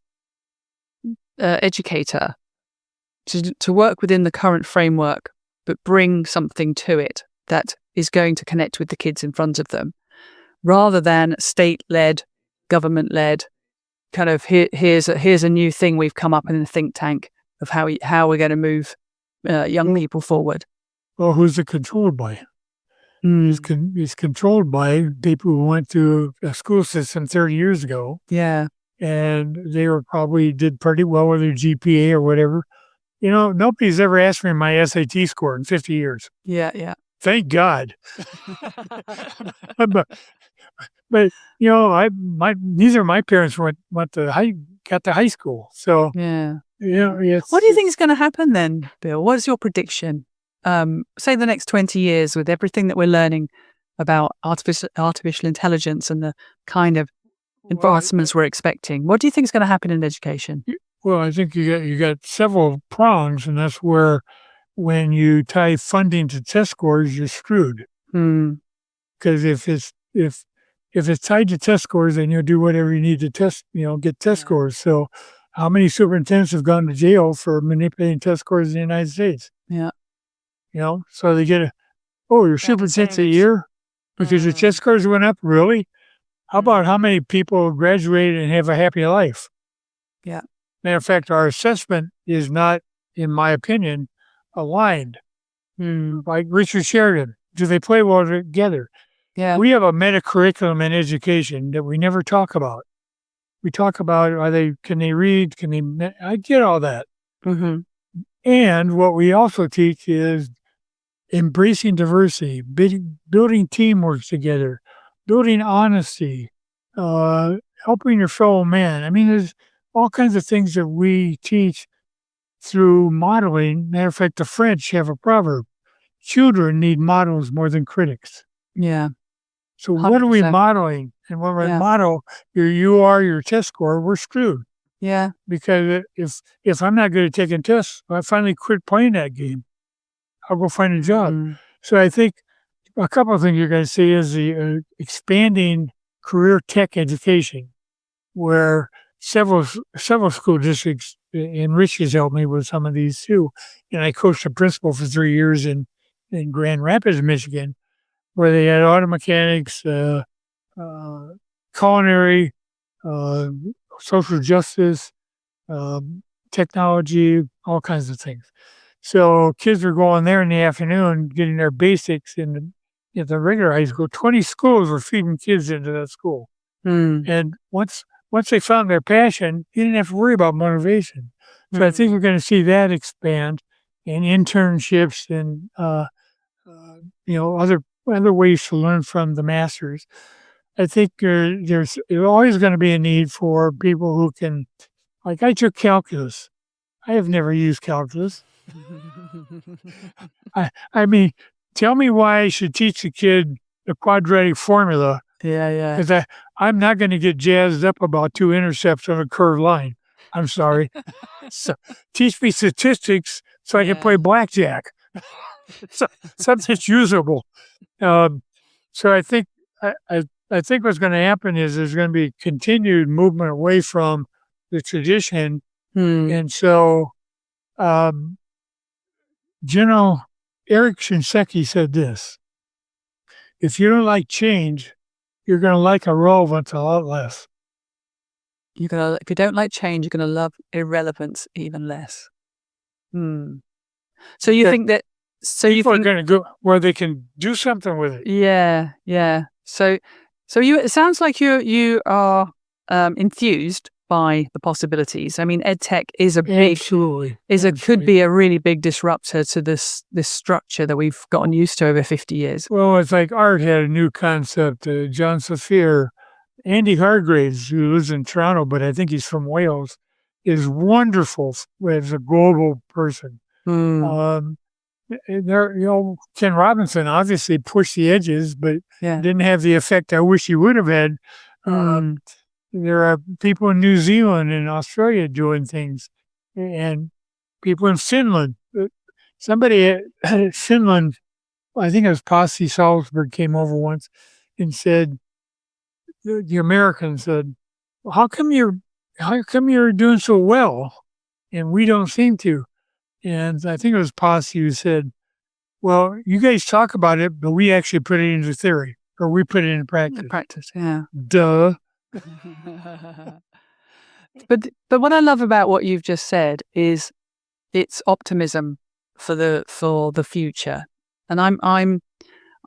educator to work within the current framework, but bring something to it that is going to connect with the kids in front of them, rather than state-led, government-led, kind of here's a new thing we've come up in the think tank of how we're going to move young people forward. Well, who's it controlled by? It's controlled by people who went through a school system 30 years ago. Yeah. And they probably did pretty well with their GPA or whatever. Nobody's ever asked me my SAT score in 50 years. Yeah. Thank God. But these are my parents who got to high school. So yeah. Yes. What do you think is going to happen then, Bill? What's your prediction? Say the next 20 years with everything that we're learning about artificial intelligence and the kind of advancements we're expecting. What do you think is going to happen in education? Well, I think you got several prongs, and that's where when you tie funding to test scores, you're screwed. Because if it's tied to test scores, then you'll do whatever you need to test, get test scores. So how many superintendents have gone to jail for manipulating test scores in the United States? Yeah. So they get your superintendent's a year because your test scores went up? Really? How about how many people graduated and have a happy life? Yeah. Matter of fact, our assessment is not, in my opinion, aligned. Like Richard Sheridan, do they play well together? Yeah. We have a meta-curriculum in education that we never talk about. We talk about, can they read? I get all that. And what we also teach is embracing diversity, building teamwork together, building honesty, helping your fellow man. I mean, there's all kinds of things that we teach through modeling. Matter of fact, the French have a proverb: children need models more than critics. Yeah. So 100%. What are we modeling? And when we model your test score, we're screwed. Yeah. Because if I'm not good at taking tests, I finally quit playing that game. I'll go find a job. So I think a couple of things you're going to see is the expanding career tech education, where several school districts, and Rich has helped me with some of these too. And I coached a principal for 3 years in Grand Rapids, Michigan, where they had auto mechanics, culinary, social justice, technology, all kinds of things. So kids were going there in the afternoon, getting their basics in the regular high school. 20 schools were feeding kids into that school. And once they found their passion, you didn't have to worry about motivation. So I think we're going to see that expand, and internships and other ways to learn from the masters. I think there's always going to be a need for people who can, like I took calculus. I have never used calculus. I mean, tell me why I should teach a kid the quadratic formula. Yeah. Because I'm not going to get jazzed up about 2 intercepts on a curved line. I'm sorry. So teach me statistics so I can play blackjack. Something that's usable. So I think what's going to happen is there's going to be continued movement away from the tradition. Hmm. And so General Eric Shinseki said this: if you don't like change, you're going to like irrelevance a lot less. If you don't like change, you're gonna love irrelevance even less. Hmm. So you think that? So you People are think? going to go where they can do something with it. Yeah, yeah. So it sounds like you are enthused by the possibilities. I mean, edtech is Absolutely. could be a really big disruptor to this structure that we've gotten used to over 50 years. Well, it's like art had a new concept. John Saphir, Andy Hargraves, who lives in Toronto, but I think he's from Wales, is wonderful as a global person. Hmm. Ken Robinson obviously pushed the edges, but Yeah. didn't have the effect I wish he would have had. There are people in New Zealand and Australia doing things, and people in Finland. Somebody at Finland, I think it was Posse Salzburg, came over once and said, the Americans said, well, how come you're doing so well and we don't seem to? And I think it was Posse who said, well, you guys talk about it, but we actually put it into theory, or we put it into practice. Practice, yeah. Duh. But what I love about what you've just said is it's optimism for the future. And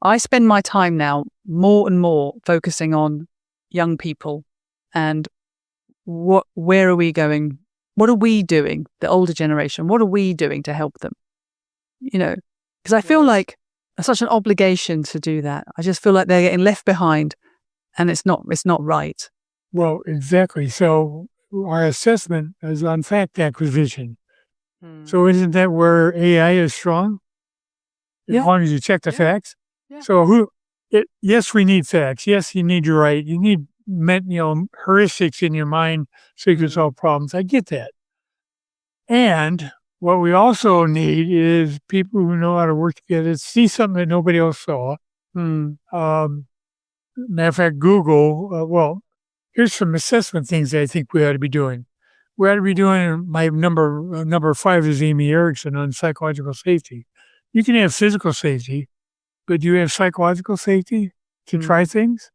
I spend my time now more and more focusing on young people and where are we going? What are we doing? The older generation, what are we doing to help them? Because I feel like it's such an obligation to do that. I just feel like they're getting left behind, and it's not right. Well, exactly. So our assessment is on fact acquisition. So isn't that where AI is strong? As long as you check the facts. Yeah. So yes, we need facts. Yes, you need your right. You need heuristics in your mind so you can solve problems. I get that. And what we also need is people who know how to work together, see something that nobody else saw. Matter of fact, Google, here's some assessment things that I think we ought to be doing. We ought to be doing my number 5 is Amy Erickson on psychological safety. You can have physical safety, but do you have psychological safety to try things?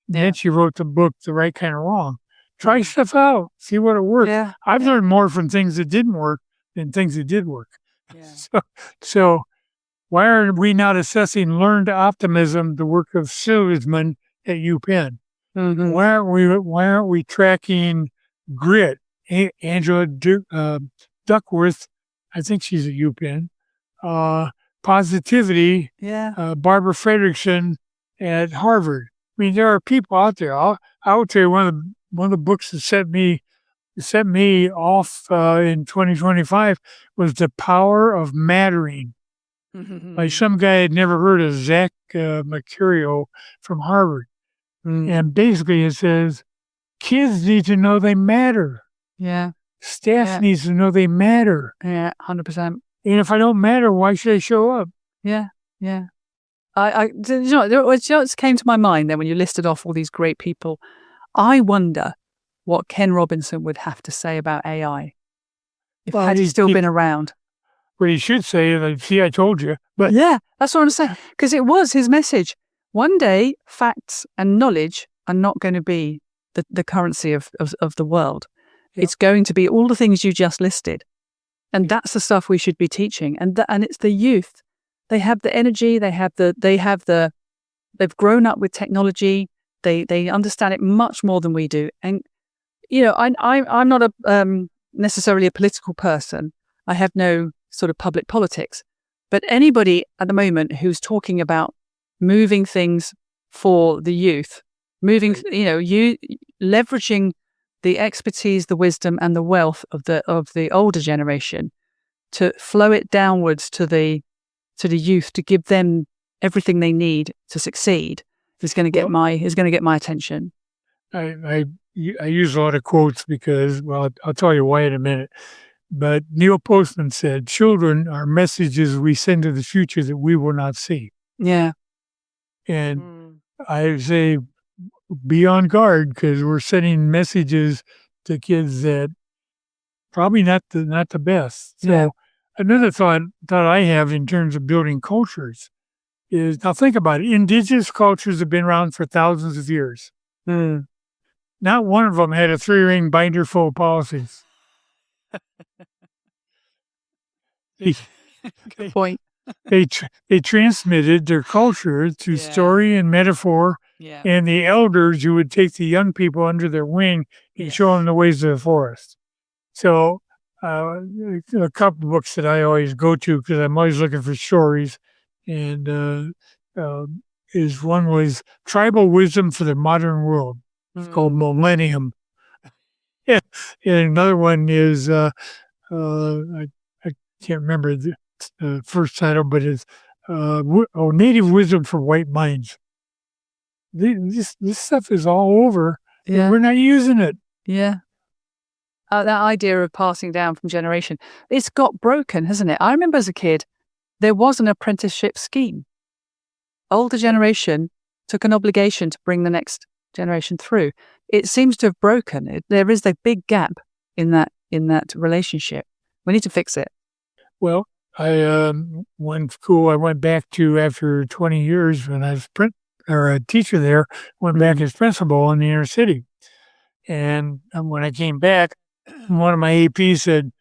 Yeah. Then she wrote the book, The Right Kind of Wrong. Try stuff out, see what it works. Yeah. I've learned more from things that didn't work than things that did work. Yeah. So why are we not assessing learned optimism, the work of Seligman at UPenn? Mm-hmm. Why aren't we tracking grit? Angela Duckworth, I think she's at UPenn. Positivity. Yeah. Barbara Fredrickson at Harvard. I mean, there are people out there. I'll tell you one of the books that set me off in 2025 was The Power of Mattering by some guy I'd never heard of, Zach Mercurio from Harvard. And basically it says, kids need to know they matter. Yeah. Staff needs to know they matter. Yeah, 100%. And if I don't matter, why should I show up? Yeah, yeah. What came to my mind then when you listed off all these great people? I wonder what Ken Robinson would have to say about AI had he still been around. What he should say is, see, I told you. But yeah, that's what I'm saying. Because it was his message. One day, facts and knowledge are not going to be the currency of the world. Yep. It's going to be all the things you just listed. And that's the stuff we should be teaching. And it's the youth. They have the energy. They've grown up with technology. They understand it much more than we do. And, I'm not necessarily a political person. I have no sort of public politics. But anybody at the moment who's talking about moving things for the youth, leveraging the expertise, the wisdom, and the wealth of the older generation to flow it downwards to the youth, to give them everything they need to succeed, is going to get my attention. I use a lot of quotes because, I'll tell you why in a minute. But Neil Postman said, "Children are messages we send to the future that we will not see." Yeah, and I say, be on guard because we're sending messages to kids that probably not the best. So Yeah. another thought I have in terms of building cultures is, now think about it. Indigenous cultures have been around for thousands of years. Mm. Not one of them had a 3-ring binder full of policies. Good point. They transmitted their culture through Yeah. story and metaphor, Yeah. and the elders who would take the young people under their wing and show them the ways of the forest. So a couple of books that I always go to because I'm always looking for stories, and is one was Tribal Wisdom for the Modern World. It's called Millennium. Yeah. And another one is I can't remember the first title, but it's Native Wisdom for White Minds. This stuff is all over, and we're not using it. Yeah. That idea of passing down from generation, it's got broken, hasn't it? I remember as a kid, there was an apprenticeship scheme. Older generation took an obligation to bring the next generation through. It seems to have broken. There is a big gap in that relationship. We need to fix it. Well, one school I went back to after 20 years when I was a teacher there, went back as principal in the inner city. And when I came back, one of my APs said,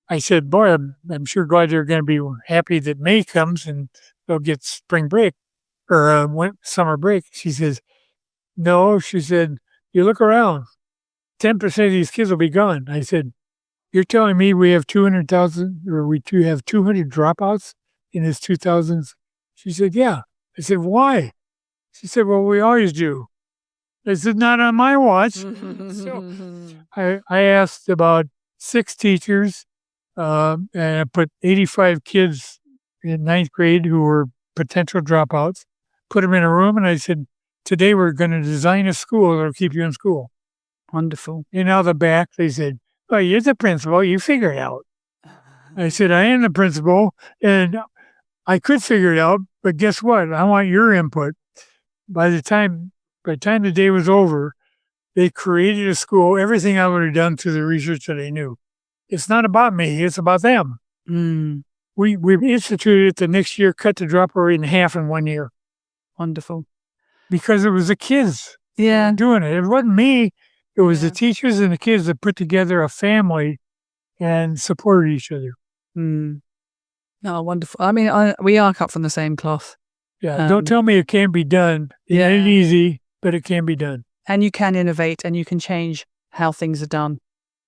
I said, boy, I'm sure glad they're going to be happy that May comes and they'll get spring break or summer break. She says, no, she said, you look around, 10% of these kids will be gone. I said, you're telling me we have 200,000 or we have 200 dropouts in this 2000s? She said, yeah. I said, why? She said, well, we always do. I said, not on my watch. So I asked about 6 teachers, and I put 85 kids in 9th grade who were potential dropouts, put them in a room, and I said, today we're going to design a school that'll keep you in school. Wonderful. And out the back, they said, well, you're the principal, you figure it out. I said, I am the principal, and I could figure it out, but guess what? I want your input. By the time the day was over, they created a school, everything I would have done through the research that I knew. It's not about me, it's about them. Mm. We instituted it the next year, cut the dropout rate in half in 1 year. Wonderful. Because it was the kids doing it. It wasn't me. It was the teachers and the kids that put together a family and supported each other. Mm. Oh, wonderful. I mean, we are cut from the same cloth. Yeah, don't tell me it can't be done. It ain't easy, but it can be done. And you can innovate and you can change how things are done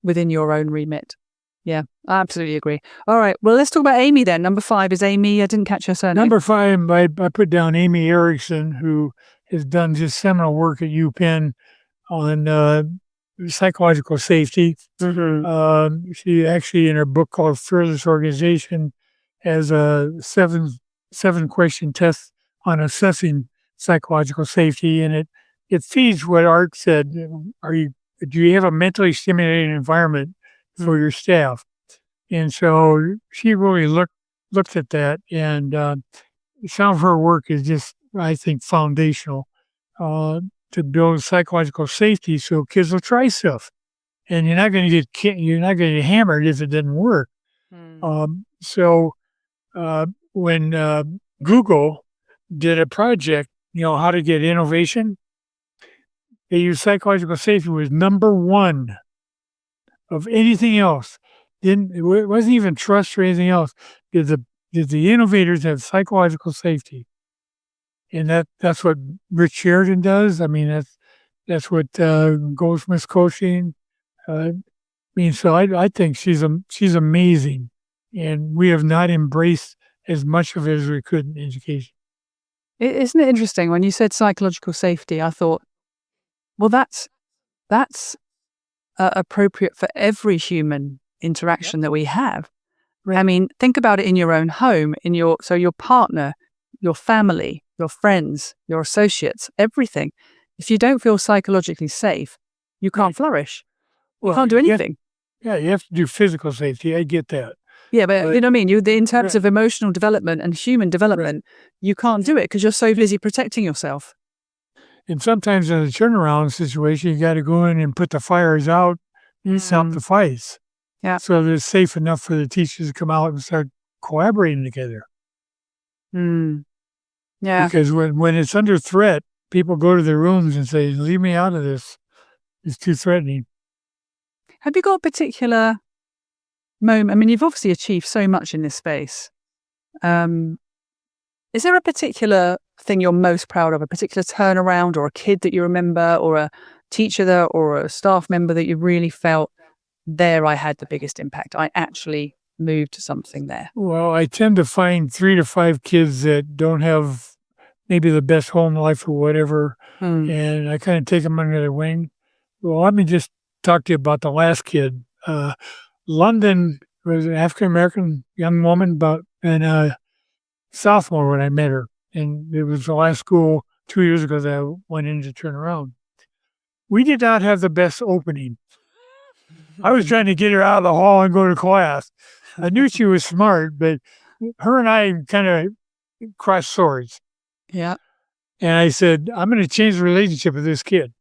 within your own remit. Yeah, I absolutely agree. All right, well, let's talk about Amy then. Number 5 is Amy. I didn't catch her surname. Number 5, I put down Amy Erickson, who has done just seminal work at UPenn on psychological safety. Mm-hmm. She actually, in her book called Fearless Organization, has a 7-question test on assessing psychological safety, and it feeds what Art said. Do you have a mentally stimulating environment for your staff? And so she really looked at that, and some of her work is just, I think, foundational to build psychological safety, so kids will try stuff, and you're not going to get hammered if it doesn't work. So when Google did a project, how to get innovation, they used psychological safety was number 1 of anything else. It wasn't even trust or anything else. Did the innovators have psychological safety? And that's what Rich Sheridan does. I mean, that's what Goldsmith's coaching. So I think she's amazing, and we have not embraced as much of it as we could in education. Isn't it interesting when you said psychological safety? I thought, well, that's appropriate for every human interaction that we have. Right. I mean, think about it in your own home, your partner, your family, your friends, your associates, everything. If you don't feel psychologically safe, you can't flourish. You can't do anything. You have to do physical safety. I get that. Yeah, but you know what I mean? In terms of emotional development and human development, you can't do it because you're so busy protecting yourself. And sometimes in a turnaround situation, you got to go in and put the fires out stop the fights. Yeah. So that it's safe enough for the teachers to come out and start collaborating together. Yeah. Because when it's under threat, people go to their rooms and say, leave me out of this. It's too threatening. Have you got a particular moment? I mean, you've obviously achieved so much in this space. Is there a particular thing you're most proud of, a particular turnaround or a kid that you remember or a teacher or a staff member that you really felt, there I had the biggest impact? I actually moved something there. Well, I tend to find 3 to 5 kids that don't have maybe the best home life or whatever, and I kind of take them under their wing. Well, let me just talk to you about the last kid. London was an African-American young woman, and a sophomore when I met her. And it was the last school 2 years ago that I went in to turn around. We did not have the best opening. I was trying to get her out of the hall and go to class. I knew she was smart, but her and I kind of crossed swords. Yeah. And I said, I'm going to change the relationship with this kid.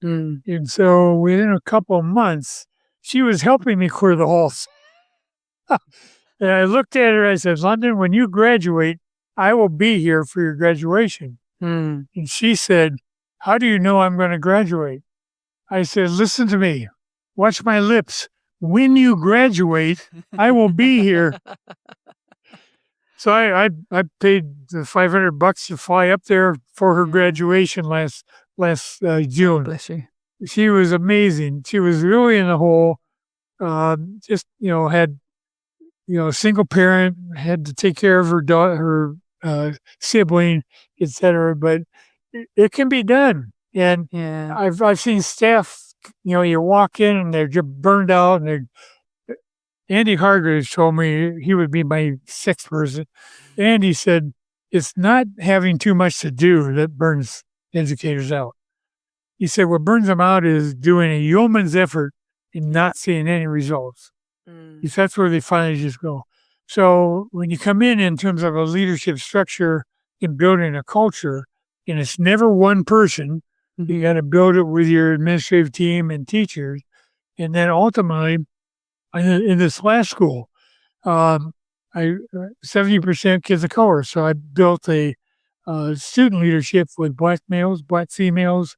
And so within a couple of months, she was helping me clear the halls. And I looked at her, I said, London, when you graduate, I will be here for your graduation. And she said, how do you know I'm going to graduate? I said, listen to me. Watch my lips. When you graduate, I will be here. So I paid the $500 to fly up there for her graduation last June. Bless you. She was amazing. She was really in the hole. Just had a single parent, had to take care of her daughter, her sibling, etc. But it can be done. And I've seen staff. You walk in and they're just burned out, and Andy Hargreaves told me he would be my 6th person. And he said, it's not having too much to do that burns educators out. He said, what burns them out is doing a yeoman's effort and not seeing any results. Because that's where they finally just go. So when you come in terms of a leadership structure in building a culture, and it's never one person, you got to build it with your administrative team and teachers. And then ultimately, in this last school, 70% kids of color. So I built a student leadership with Black males, Black females,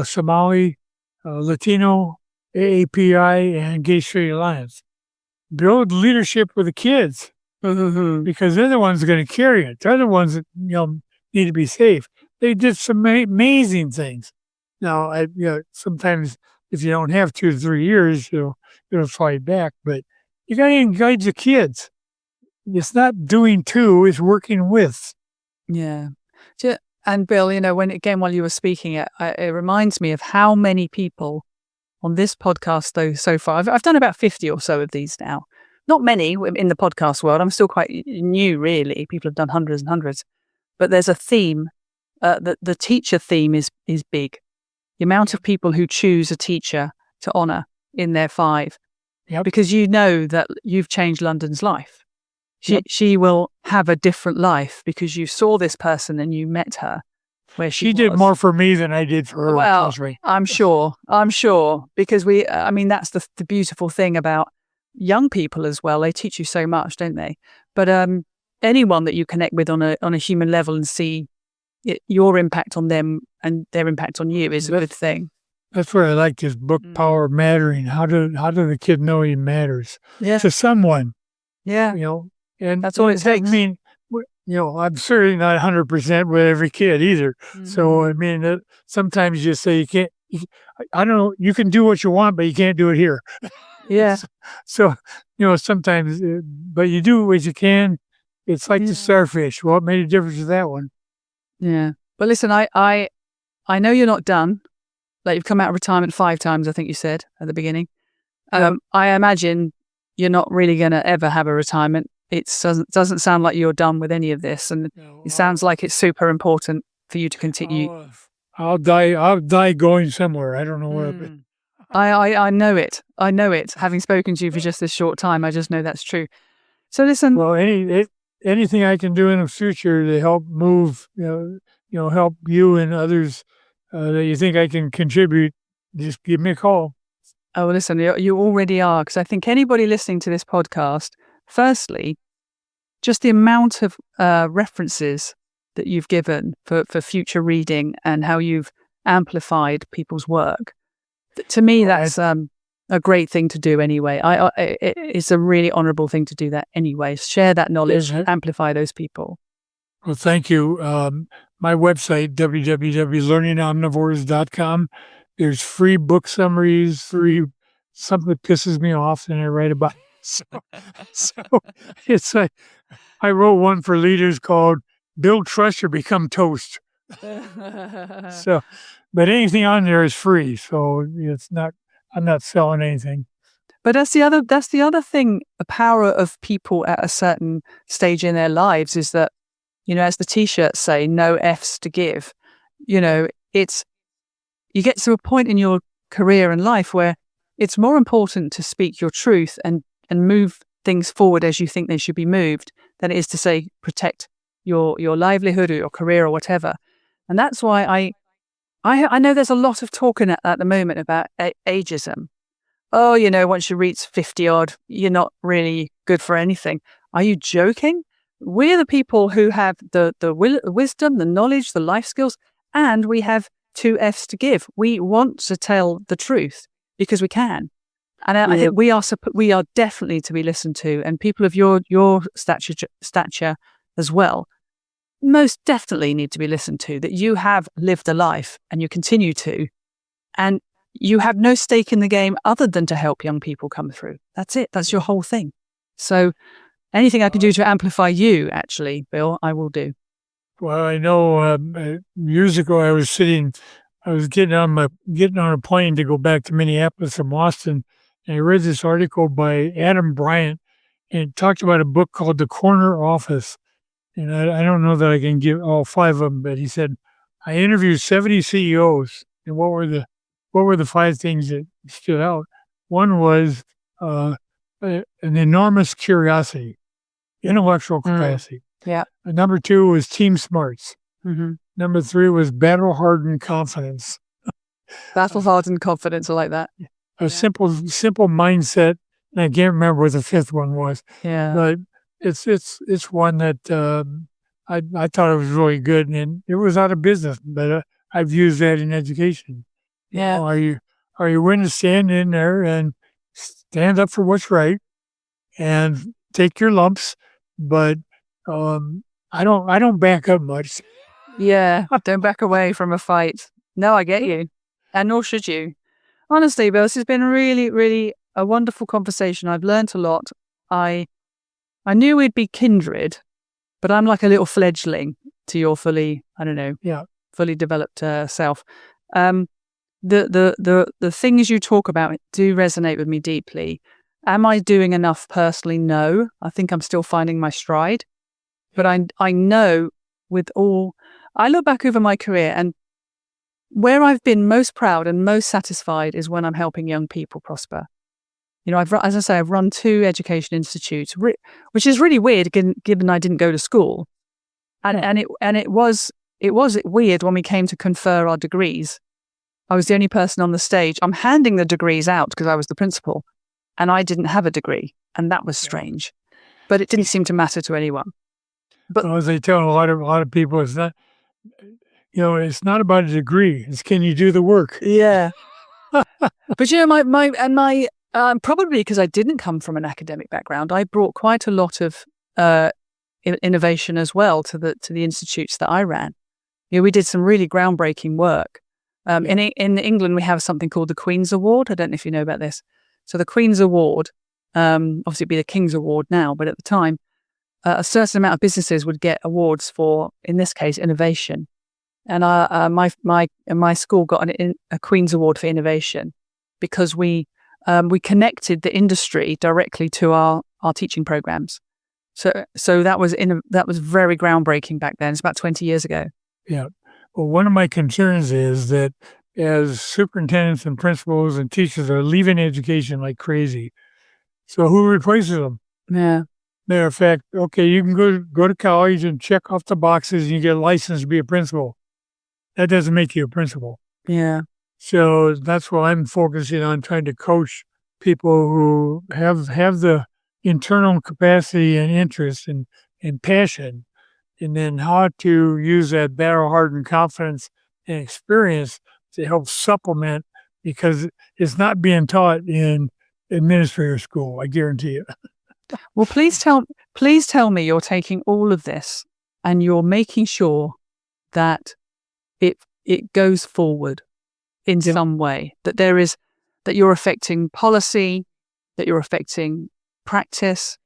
Somali, Latino, AAPI, and Gay Straight Alliance. Build leadership with the kids because they're the ones that are going to carry it. They're the ones that need to be safe. They did some amazing things. Now, sometimes if you don't have 2 to 3 years, it'll fight back. But you got to engage the kids. It's not doing to; it's working with. Yeah. And Bill, while you were speaking, it reminds me of how many people on this podcast, though, so far. I've done about 50 or so of these now. Not many in the podcast world. I'm still quite new, really. People have done hundreds and hundreds. But there's a theme. The teacher theme is big. The amount of people who choose a teacher to honour in their 5. Yep. Because that you've changed London's life. She will have a different life because you saw this person and you met her where she did more for me than I did for her. Well, I'm sure because that's the beautiful thing about young people as well. They teach you so much, don't they? But anyone that you connect with on a human level and see your impact on them and their impact on you is a good thing. That's what I like this book, Power of Mattering. How do the kid know he matters to someone? Yeah. And that's all it takes. I mean, I'm certainly not 100% with every kid either. So, sometimes you just say you can't, I don't know, you can do what you want, but you can't do it here. Yeah. So, sometimes, but you do what you can. It's like the starfish. Well, it made a difference with that one. Yeah. But listen, I know you're not done. Like, you've come out of retirement 5 times, I think you said at the beginning. I imagine you're not really going to ever have a retirement. It doesn't sound like you're done with any of this, and it sounds like it's super important for you to continue. I'll die going somewhere. I don't know where. I know it. I know it. Having spoken to you for just this short time, I just know that's true. So listen. Well, anything I can do in the future to help move, help you and others that you think I can contribute, just give me a call. Oh, listen, you already are, because I think anybody listening to this podcast, firstly, just the amount of references that you've given for future reading and how you've amplified people's work. To me, that's a great thing to do anyway. It's a really honourable thing to do that anyway. Share that knowledge, amplify those people. Well, thank you. My website, www.learningovnivores.com. There's free book summaries, free something that pisses me off, and I write about it. So it's like, I wrote one for leaders called "Build Trust or Become Toast." So, but anything on there is free, so it's not. I'm not selling anything. But that's the other thing. The power of people at a certain stage in their lives is that, as the T-shirts say, no F's to give. You get to a point in your career and life where it's more important to speak your truth and move things forward as you think they should be moved than it is to say protect your livelihood or your career or whatever. And that's why I know there's a lot of talk at the moment about ageism. Oh, once you reach 50 odd, you're not really good for anything. Are you joking? We're the people who have the wisdom, the knowledge, the life skills, and we have 2 F's to give. We want to tell the truth because we can. And I think we are definitely to be listened to, and people of your stature as well most definitely need to be listened to, that you have lived a life and you continue to, and you have no stake in the game other than to help young people come through. That's it. That's your whole thing. So anything I can do to amplify you, actually, Bill, I will do. Well, I know years ago I was getting on a plane to go back to Minneapolis from Boston, and I read this article by Adam Bryant, and it talked about a book called The Corner Office. And I don't know that I can give all 5 of them, but he said, I interviewed 70 CEOs, and what were the 5 things that stood out? One was an enormous curiosity, intellectual capacity. Yeah. Number 2 was team smarts. Mm-hmm. Number 3 was battle-hardened confidence. Battle-hardened confidence, I like that. A simple mindset. And I can't remember what the 5th one was. Yeah. But it's one that I thought it was really good, and it was out of business, but I've used that in education. Yeah. Are you willing to stand in there and stand up for what's right and take your lumps? But I don't back up much. Yeah, don't back away from a fight. No, I get you, and nor should you. Honestly, Bill, this has been really, really a wonderful conversation. I've learned a lot. I knew we'd be kindred, but I'm like a little fledgling to your fully developed self. The things you talk about do resonate with me deeply. Am I doing enough personally? No. I think I'm still finding my stride. But I know I look back over my career, and where I've been most proud and most satisfied is when I'm helping young people prosper. I've run 2 education institutes, which is really weird given I didn't go to school. And it was weird when we came to confer our degrees. I was the only person on the stage. I'm handing the degrees out because I was the principal, and I didn't have a degree, and that was strange. But it didn't seem to matter to anyone. But as I tell a lot of people, it's not, it's not about a degree. It's can you do the work? Yeah. But my probably because I didn't come from an academic background, I brought quite a lot of innovation as well to the institutes that I ran. We did some really groundbreaking work. In England, we have something called the Queen's Award. I don't know if you know about this. So the Queen's Award, obviously it'd be the King's Award now, but at the time, a certain amount of businesses would get awards for, in this case, innovation. And my school got a Queen's Award for innovation because we connected the industry directly to our teaching programs. So that was very groundbreaking back then. It's about 20 years ago. Yeah. Well, one of my concerns is that as superintendents and principals and teachers are leaving education like crazy, so who replaces them? Yeah. Matter of fact, okay, you can go to college and check off the boxes and you get a license to be a principal. That doesn't make you a principal. Yeah. So that's what I'm focusing on, trying to coach people who have the internal capacity and interest and passion, and then how to use that battle-hardened confidence and experience to help supplement, because it's not being taught in administrator school, I guarantee you. Well, please tell me you're taking all of this and you're making sure that it goes forward in some way, that you're affecting policy, that you're affecting practice,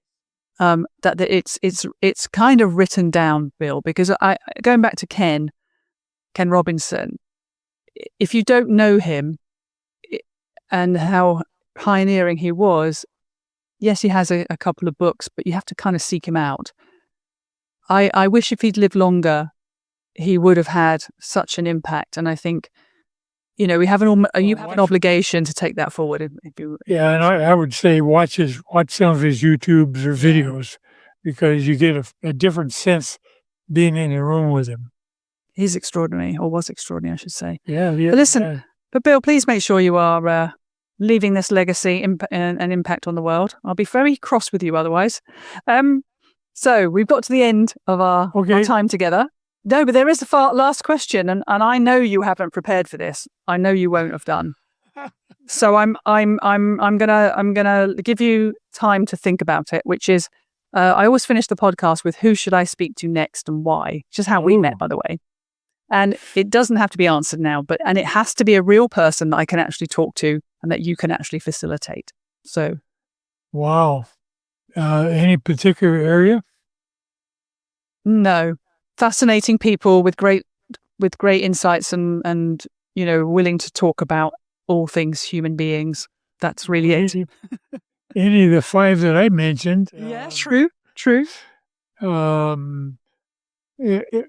that it's kind of written down, Bill, because going back to Ken Robinson, if you don't know him and how pioneering he was, yes, he has a couple of books, but you have to kind of seek him out. I wish if he'd lived longer, he would have had such an impact. And I think, we have an obligation to take that forward. Yeah, and I would say watch some of his YouTubes or videos, because you get a different sense being in a room with him. He's extraordinary, or was extraordinary, I should say. Yeah. But listen, but Bill, please make sure you are leaving this legacy and impact on the world. I'll be very cross with you otherwise. So we've got to the end of our time together. No, but there is a last question, and I know you haven't prepared for this. I know you won't have done. So I'm gonna give you time to think about it. Which is, I always finish the podcast with who should I speak to next and why, which is how we met, by the way. And it doesn't have to be answered now, and it has to be a real person that I can actually talk to and that you can actually facilitate. So, wow, any particular area? No. Fascinating people with great insights and willing to talk about all things human beings. That's really it. Any of the 5 that I mentioned. Yeah, true.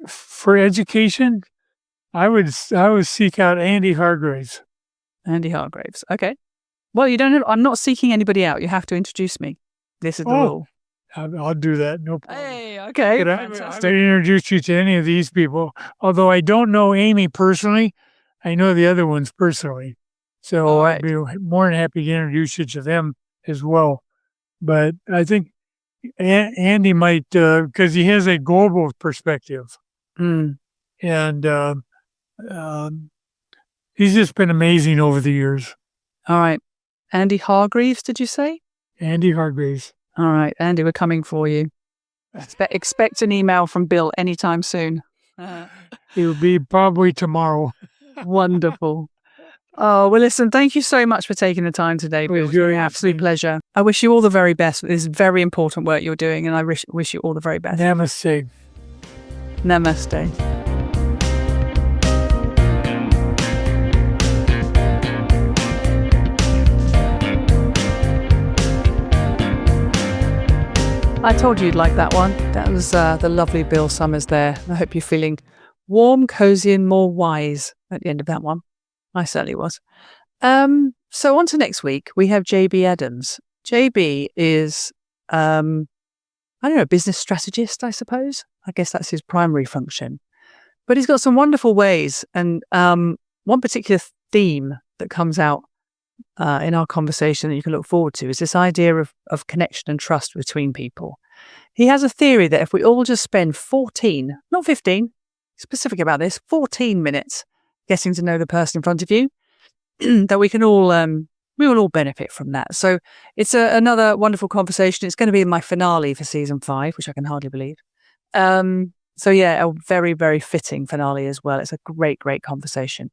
For education, I would seek out Andy Hargraves. Andy Hargraves. Okay. Well, you don't. I'm not seeking anybody out. You have to introduce me. This is the rule. I'll do that. No problem. Hey, okay. I introduce you to any of these people. Although I don't know Amy personally, I know the other ones personally. So I'd be more than happy to introduce you to them as well. But I think Andy might, because he has a global perspective. And he's just been amazing over the years. All right. Andy Hargreaves, did you say? Andy Hargreaves. All right, Andy, we're coming for you. Expect an email from Bill anytime soon. It'll be probably tomorrow. Wonderful. Oh, well, listen, thank you so much for taking the time today, Bill. It was an absolute pleasure. I wish you all the very best. This is very important work you're doing, and I wish you all the very best. Namaste. Namaste. I told you you'd like that one. That was the lovely Bill Sommers there. I hope you're feeling warm, cozy, and more wise at the end of that one. I certainly was. So on to next week, we have JB Adams. JB is, a business strategist, I suppose. I guess that's his primary function. But he's got some wonderful ways. And one particular theme that comes out in our conversation that you can look forward to is this idea of connection and trust between people. He has a theory that if we all just spend 14, not 15, specific about this, 14 minutes getting to know the person in front of you, that we will all benefit from that. So it's another wonderful conversation. It's going to be my finale for season 5, which I can hardly believe. So yeah, a very, very fitting finale as well. It's a great, great conversation.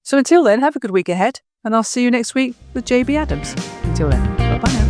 So until then, have a good week ahead. And I'll see you next week with JB Adams. Until then, bye-bye now.